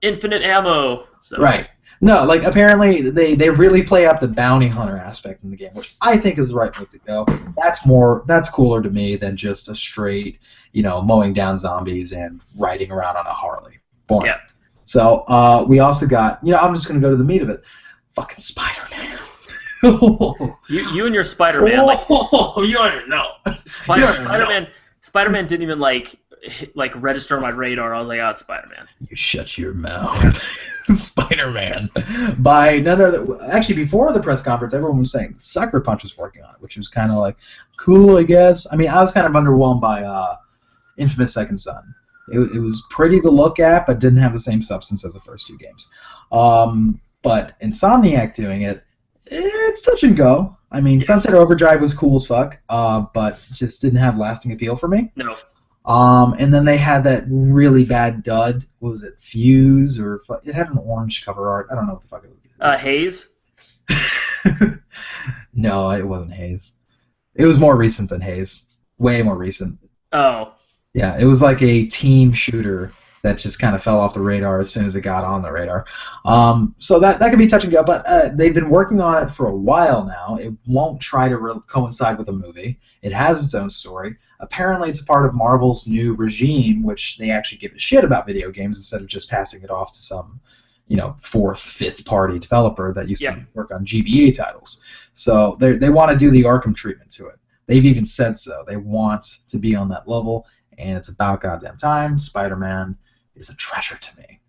infinite ammo. So. Right. No, like apparently they really play up the bounty hunter aspect in the game, which I think is the right way to go. That's cooler to me than just a straight, mowing down zombies and riding around on a Harley. Boring. Yeah. So we also got, I'm just gonna go to the meat of it. Fucking Spider-Man. you and your Spider-Man. You don't know. Spider-Man didn't even like register on my radar. I was like, it's Spider-Man. You shut your mouth. Spider-Man. By none other. Actually, before the press conference, everyone was saying Sucker Punch was working on it, which was kind of like cool, I guess. I mean, I was kind of underwhelmed by Infamous Second Son. It was pretty to look at, but didn't have the same substance as the first two games. But Insomniac doing it, it's touch and go. I mean, Sunset Overdrive was cool as fuck, but just didn't have lasting appeal for me. No. And then they had that really bad dud. What was it? Fuse or it had an orange cover art. I don't know what the fuck it was. Haze. No, it wasn't Haze. It was more recent than Haze. Way more recent. Oh. Yeah, it was like a team shooter that just kind of fell off the radar as soon as it got on the radar. So that could be touch and go, but they've been working on it for a while now. It won't try to coincide with a movie. It has its own story. Apparently, it's a part of Marvel's new regime, which they actually give a shit about video games instead of just passing it off to some, fourth, fifth party developer that used to work on GBA titles. So they want to do the Arkham treatment to it. They've even said so. They want to be on that level, and it's about goddamn time. Spider-Man is a treasure to me.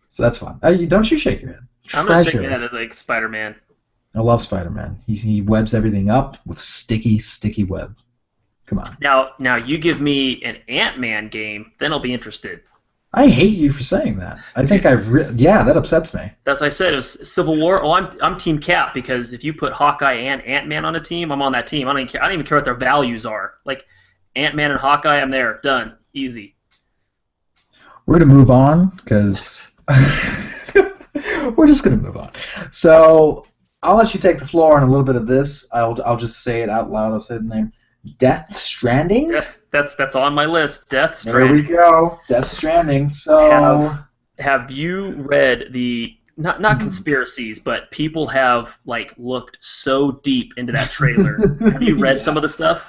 So that's fun. Don't you shake your head. I'm not shaking my head. It's like Spider-Man. I love Spider-Man. He webs everything up with sticky web. Come on. Now you give me an Ant-Man game, then I'll be interested. I hate you for saying that. I think that upsets me. That's what I said. It was Civil War. Oh, I'm Team Cap because if you put Hawkeye and Ant-Man on a team, I'm on that team. I don't even care what their values are. Like Ant-Man and Hawkeye, I'm there. Done. Easy. We're gonna move on because we're just gonna move on. So I'll let you take the floor on a little bit of this. I'll just say it out loud. I'll say the name. Death Stranding? That's on my list. Death Stranding. There we go. Death Stranding. So have you read the not conspiracies, but people have looked so deep into that trailer. Have you read some of the stuff?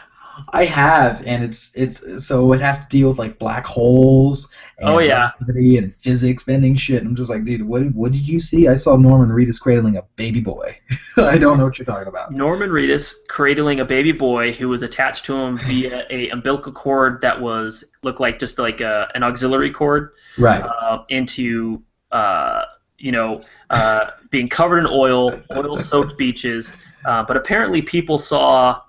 I have, and it's so it has to deal with black holes and relativity and physics bending shit. And I'm just like, dude, what did you see? I saw Norman Reedus cradling a baby boy. I don't know what you're talking about. Norman Reedus cradling a baby boy who was attached to him via a umbilical cord that looked like just like an auxiliary cord, right? Into being covered in oil-soaked beaches. But apparently people saw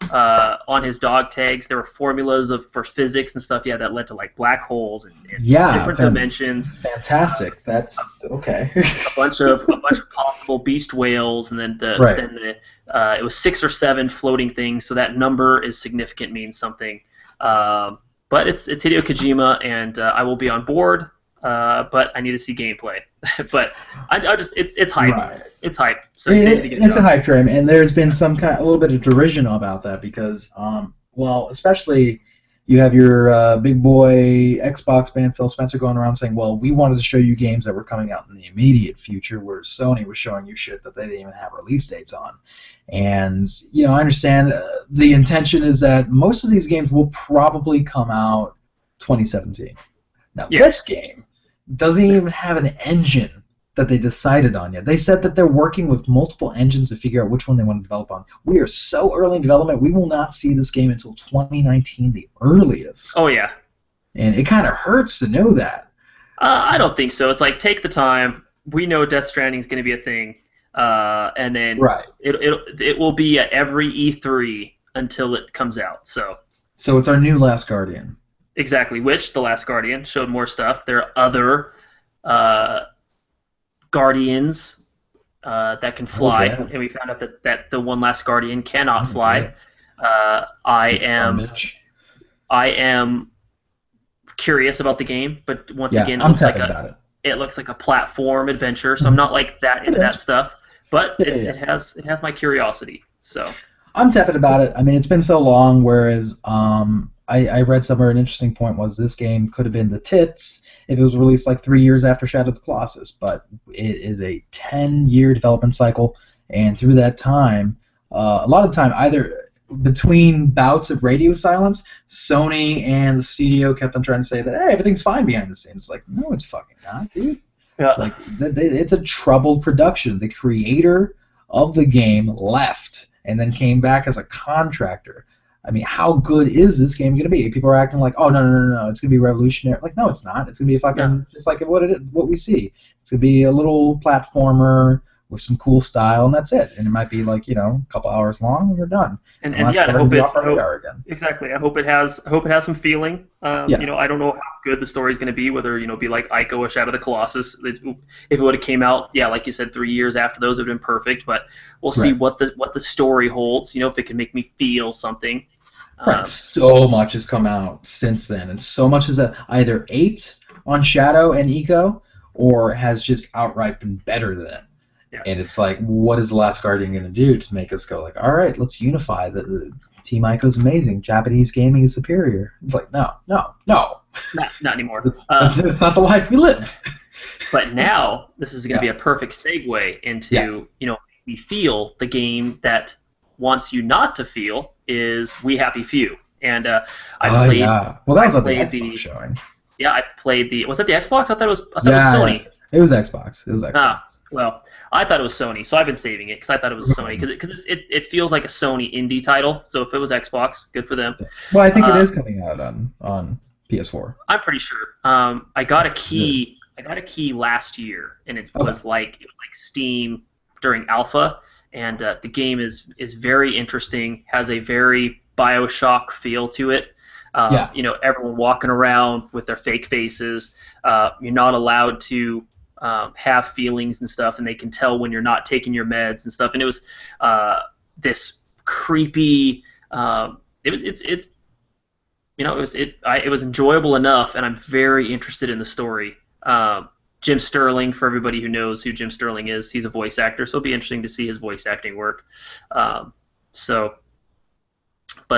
on his dog tags there were formulas for physics and stuff. Yeah, that led to black holes and different dimensions. Fantastic. That's okay. a bunch of possible beached whales, and then it was 6 or 7 floating things. So that number is significant, means something. But it's Hideo Kojima, and I will be on board. But I need to see gameplay. But it's hype. Right. It's hype. So it's a hype train, and there's been a little bit of derision about that because, especially you have your big boy Xbox fan Phil Spencer going around saying, well, we wanted to show you games that were coming out in the immediate future, whereas Sony was showing you shit that they didn't even have release dates on. And I understand the intention is that most of these games will probably come out 2017. Now this game doesn't even have an engine that they decided on yet. They said that they're working with multiple engines to figure out which one they want to develop on. We are so early in development, we will not see this game until 2019, the earliest. Oh, yeah. And it kind of hurts to know that. I don't think so. It's take the time. We know Death Stranding is going to be a thing. And then it will be at every E3 until it comes out. So So it's our new Last Guardian. Exactly, which The Last Guardian showed more stuff. There are other Guardians that can fly, and we found out that the one Last Guardian cannot fly. I am curious about the game, but once again, it looks like a platform adventure, so I'm not like that into that stuff. But it has my curiosity. So I'm tepid about it. I mean, it's been so long. Whereas I read somewhere an interesting point was this game could have been the tits if it was released like 3 years after Shadow of the Colossus, but it is a 10-year development cycle, and through that time, a lot of the time, either between bouts of radio silence, Sony and the studio kept on trying to say that, hey, everything's fine behind the scenes. It's like, no, it's fucking not, dude. Yeah. Like, it's a troubled production. The creator of the game left and then came back as a contractor. I mean, how good is this game going to be? People are acting like, oh, no, it's going to be revolutionary. Like, no, it's not. It's going to be fucking just like what we see. It's going to be a little platformer with some cool style, and that's it. And it might be like, a couple hours long, and we're done. And I hope exactly. I hope it has some feeling. I don't know how good the story's going to be. Whether be like Ico or Shadow of the Colossus. If it would have came out, like you said, 3 years after those, it would have been perfect. But we'll see what the story holds. If it can make me feel something. Right. So much has come out since then, and so much has either aped on Shadow and Ico, or has just outright been better than. Yeah. And it's like, what is The Last Guardian going to do to make us go like, all right, let's unify. The Team Ico's amazing. Japanese gaming is superior. It's like, no. Not anymore. It's not the life we live. But now, this is going to be a perfect segue into, we feel the game that wants you not to feel is We Happy Few. And I played... Yeah. Well, that was at the Xbox showing. Yeah, I played the... Was that the Xbox? I thought it was Sony. Yeah. It was Xbox. Well, I thought it was Sony, so I've been saving it because I thought it was Sony because it feels like a Sony indie title. So if it was Xbox, good for them. Well, I think it is coming out on PS4. I'm pretty sure. I got a key. I got a key last year, and it was like Steam during alpha, and the game is very interesting. Has a very BioShock feel to it. Everyone walking around with their fake faces. You're not allowed to have feelings and stuff, and they can tell when you're not taking your meds and stuff. And it was this creepy. It was enjoyable enough, and I'm very interested in the story. Jim Sterling, for everybody who knows who Jim Sterling is, he's a voice actor, so it'll be interesting to see his voice acting work. But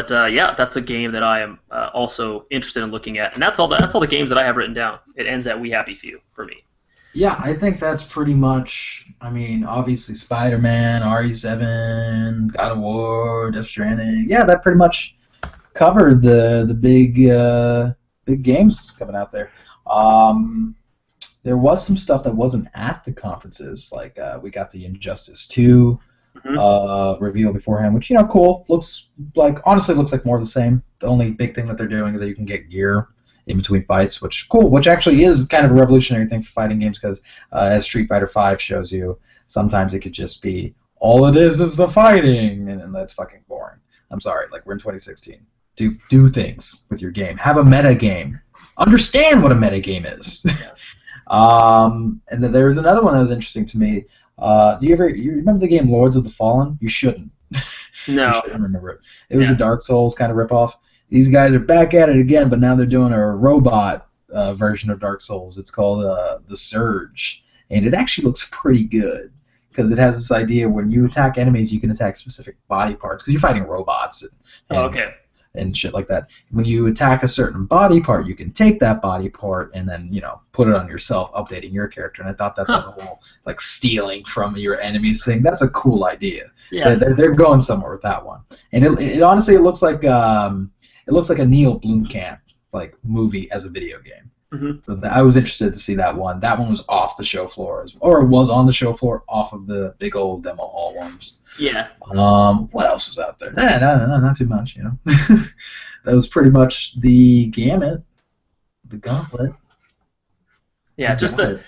that's a game that I am also interested in looking at, and that's all the games that I have written down. It ends at We Happy Few for me. Yeah, I think that's pretty much. I mean, obviously Spider-Man, RE7, God of War, Death Stranding. Yeah, that pretty much covered the big games coming out there. There was some stuff that wasn't at the conferences, like we got the Injustice 2 reveal beforehand, which cool. Honestly looks like more of the same. The only big thing that they're doing is that you can get gear in between fights, which actually is kind of a revolutionary thing for fighting games, because as Street Fighter V shows you, sometimes it could just be all it is the fighting, and that's fucking boring. I'm sorry, like, we're in 2016. Do things with your game. Have a meta game. Understand what a meta game is. And then there was another one that was interesting to me. You remember the game Lords of the Fallen? You shouldn't. No. You shouldn't remember it. It was a Dark Souls kind of ripoff. These guys are back at it again, but now they're doing a robot version of Dark Souls. It's called The Surge, and it actually looks pretty good because it has this idea when you attack enemies, you can attack specific body parts because you're fighting robots and shit like that. When you attack a certain body part, you can take that body part and then put it on yourself, updating your character. And I thought that the whole like stealing from your enemies thing, that's a cool idea. Yeah, they're going somewhere with that one. And it honestly looks like a Neil Blomkamp like movie as a video game. Mm-hmm. So I was interested to see that one. That one was off the show floor, or it was on the show floor off of the big old demo hall ones. Yeah. What else was out there? No, not too much. That was pretty much the gamut, the gauntlet. Yeah, just the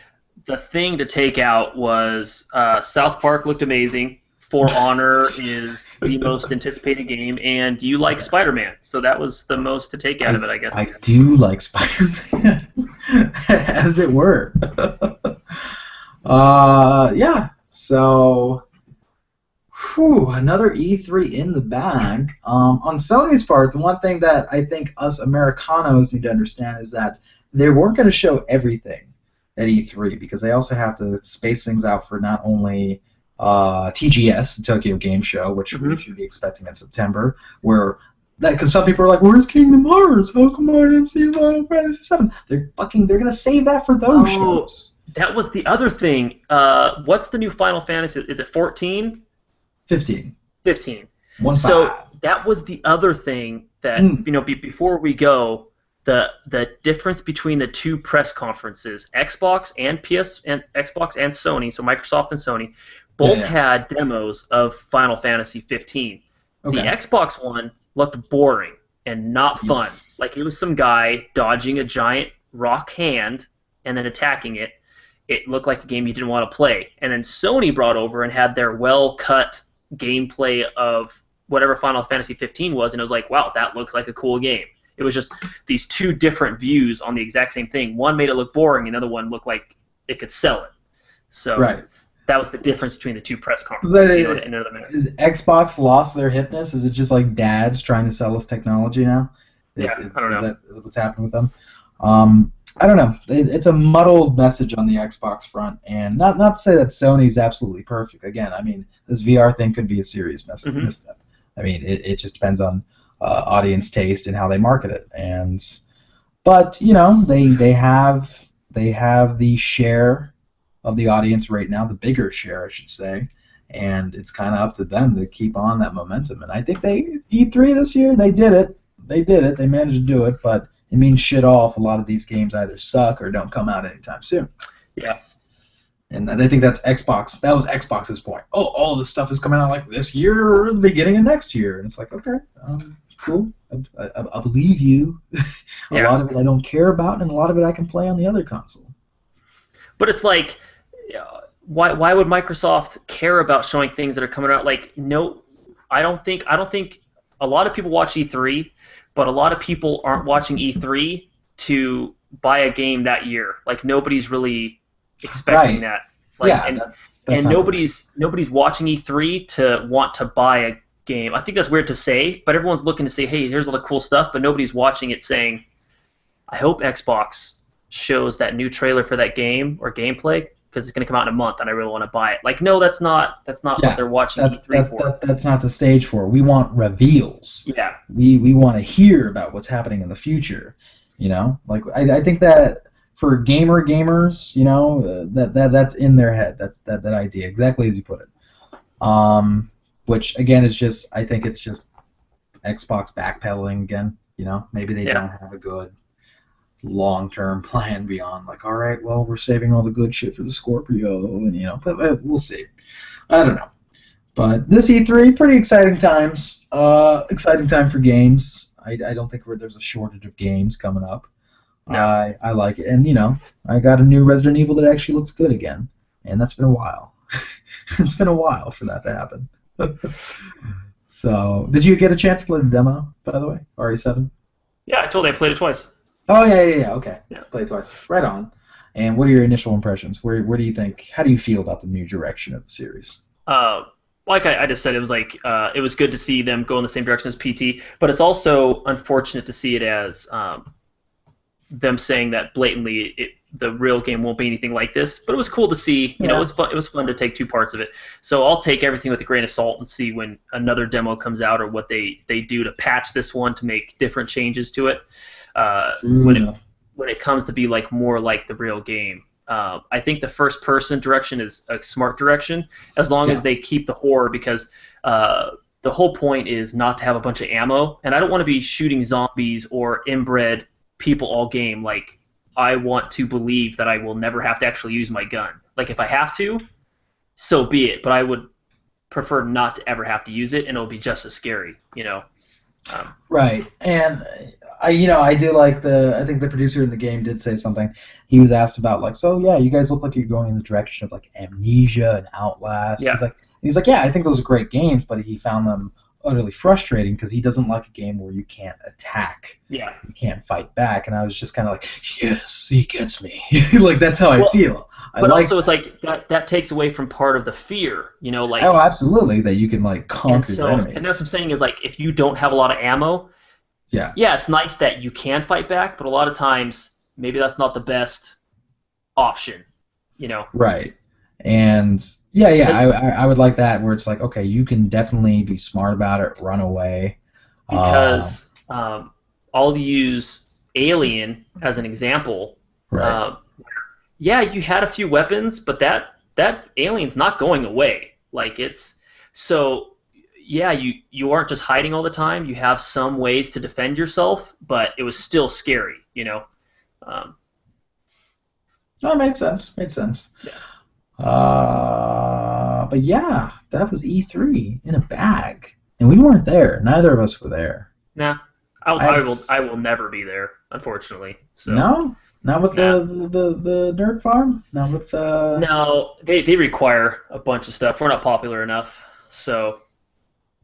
thing to take out was South Park looked amazing. For Honor is the most anticipated game, and you like Spider-Man, so that was the most to take out of it, I guess. I do like Spider-Man, as it were. Yeah, so another E3 in the bag. On Sony's part, the one thing that I think us Americanos need to understand is that they weren't going to show everything at E3 because they also have to space things out for not only TGS, the Tokyo Game Show, which we should be expecting in September, because some people are like, "Where's Kingdom Hearts? How come I didn't see Final Fantasy VII?" They're gonna save that for those shows. That was the other thing. What's the new Final Fantasy? Is it 14? 15. 15. 1-5. So that was the other thing that before we go, the difference between the two press conferences, Xbox and Xbox and Sony, so Microsoft and Sony, both had demos of Final Fantasy 15. Okay. The Xbox one looked boring and not fun. Like it was some guy dodging a giant rock hand and then attacking it. It looked like a game you didn't want to play. And then Sony brought over and had their well-cut gameplay of whatever Final Fantasy 15 was, and it was like, wow, that looks like a cool game. It was just these two different views on the exact same thing. One made it look boring, another one looked like it could sell it. So that was the difference between the two press conferences. Is Xbox lost their hipness? Is it just like dads trying to sell us technology now? I don't know. Is that what's happening with them? I don't know. It's a muddled message on the Xbox front, and not to say that Sony's absolutely perfect. Again, I mean, this VR thing could be a serious misstep. I mean, it just depends on audience taste and how they market it. But they have the share of the audience right now, the bigger share, I should say, and it's kind of up to them to keep on that momentum. And I think E3 this year, they did it. They managed to do it, but it means shit all if a lot of these games either suck or don't come out anytime soon. Yeah. And I think that's Xbox. That was Xbox's point. Oh, all this stuff is coming out like this year or the beginning of next year. And it's like, okay, cool. I believe you. A lot of it I don't care about, and a lot of it I can play on the other console. But it's like, why would Microsoft care about showing things that are coming out? Like, no, I don't think a lot of people watch E3, but a lot of people aren't watching E3 to buy a game that year. Like, nobody's really expecting that. Like, and nobody's watching E3 to want to buy a game. I think that's weird to say, but everyone's looking to say, hey, here's all the cool stuff, but nobody's watching it saying, I hope Xbox shows that new trailer for that game or gameplay because it's going to come out in a month and I really want to buy it. Like, no, that's not what they're watching E3 for. That's not the stage for. We want reveals. Yeah. We want to hear about what's happening in the future. Like I think that for gamers, that's in their head. That's that idea, exactly as you put it. Which again is just, I think it's just Xbox backpedaling again. Maybe they don't have a good long-term plan beyond, like, all right, well, we're saving all the good shit for the Scorpio, and but we'll see. I don't know. But this E3, pretty exciting times. Exciting time for games. I don't think there's a shortage of games coming up. No. I like it, and I got a new Resident Evil that actually looks good again, and that's been a while. It's been a while for that to happen. So, did you get a chance to play the demo, by the way, RE7? Yeah, I told you I played it twice. Oh yeah. Okay. Yeah. Played it twice. Right on. And what are your initial impressions? Where do you think? How do you feel about the new direction of the series? Like I just said, it was like it was good to see them go in the same direction as PT, but it's also unfortunate to see it as them saying that blatantly the real game won't be anything like this. But it was cool to see. It was fun. It was fun to take two parts of it. So I'll take everything with a grain of salt and see when another demo comes out or what they do to patch this one to make different changes to it. When it comes to be like more like the real game. I think the first-person direction is a smart direction, as long as they keep the horror, because the whole point is not to have a bunch of ammo, and I don't want to be shooting zombies or inbred people all game. Like, I want to believe that I will never have to actually use my gun. Like, if I have to, so be it, but I would prefer not to ever have to use it, and it'll be just as scary, Right, and I do like I think the producer in the game did say something. He was asked about, like, so yeah, you guys look like you're going in the direction of like Amnesia and Outlast. Yeah. He's like, he's like, yeah, I think those are great games, but he found them utterly frustrating because he doesn't like a game where you can't attack. Yeah. You can't fight back. And I was just kind of like, yes, he gets me. Like, that's how I feel. But also, it's like that takes away from part of the fear, like. Oh, absolutely, that you can like conquer your enemies. And that's what I'm saying is like if you don't have a lot of ammo. Yeah. Yeah, it's nice that you can fight back, but a lot of times maybe that's not the best option, Right. And I would like that where it's like, okay, you can definitely be smart about it, run away. Because I'll use Alien as an example. Right. Yeah, you had a few weapons, but that alien's not going away. Like it's so. Yeah, you aren't just hiding all the time. You have some ways to defend yourself, but it was still scary, No, it made sense. Yeah. But yeah, that was E3 in a bag, and we weren't there. Neither of us were there. Nah, I will never be there, unfortunately. So. No, not with the Nerd Farm. Not with the. No, they require a bunch of stuff. We're not popular enough, so.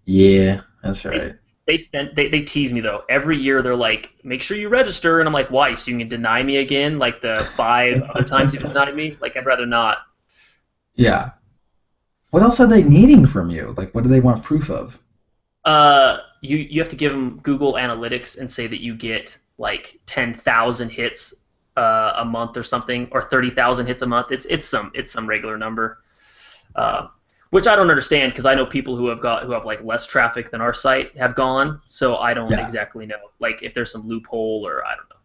Yeah, that's right. They tease me though. Every year they're like, make sure you register, and I'm like, why? So you can deny me again, like the 5 other times you've denied me? Like I'd rather not. Yeah. What else are they needing from you? Like, what do they want proof of? You have to give them Google Analytics and say that you get like 10,000 hits a month or something, or 30,000 hits a month. It's some regular number. Which I don't understand because I know people who have like less traffic than our site have gone, so I don't exactly know like if there's some loophole or I don't know.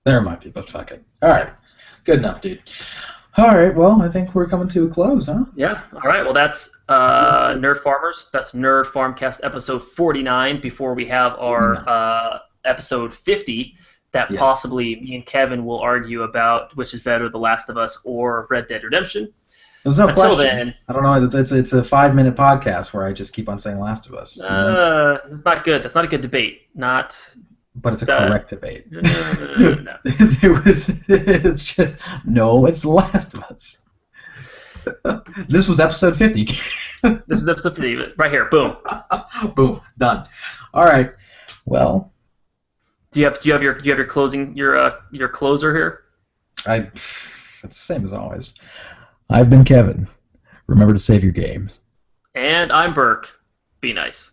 There might be, but fuck it. All right, good enough, dude. All right, well I think we're coming to a close, huh? Yeah. All right. Well, that's Nerd Farmers. That's Nerd Farmcast episode 49. Before we have our episode 50, that possibly me and Kevin will argue about which is better, The Last of Us or Red Dead Redemption. There's no Until question. then, I don't know. It's a 5-minute podcast where I just keep on saying Last of Us. That's not good. That's not a good debate. But it's a correct debate. No. It's just no. It's Last of Us. This was episode 50. This is episode 50. Right here. Boom. Boom. Done. All right. Well. Do you have your closing your closer here? It's the same as always. I've been Kevin. Remember to save your games. And I'm Burke. Be nice.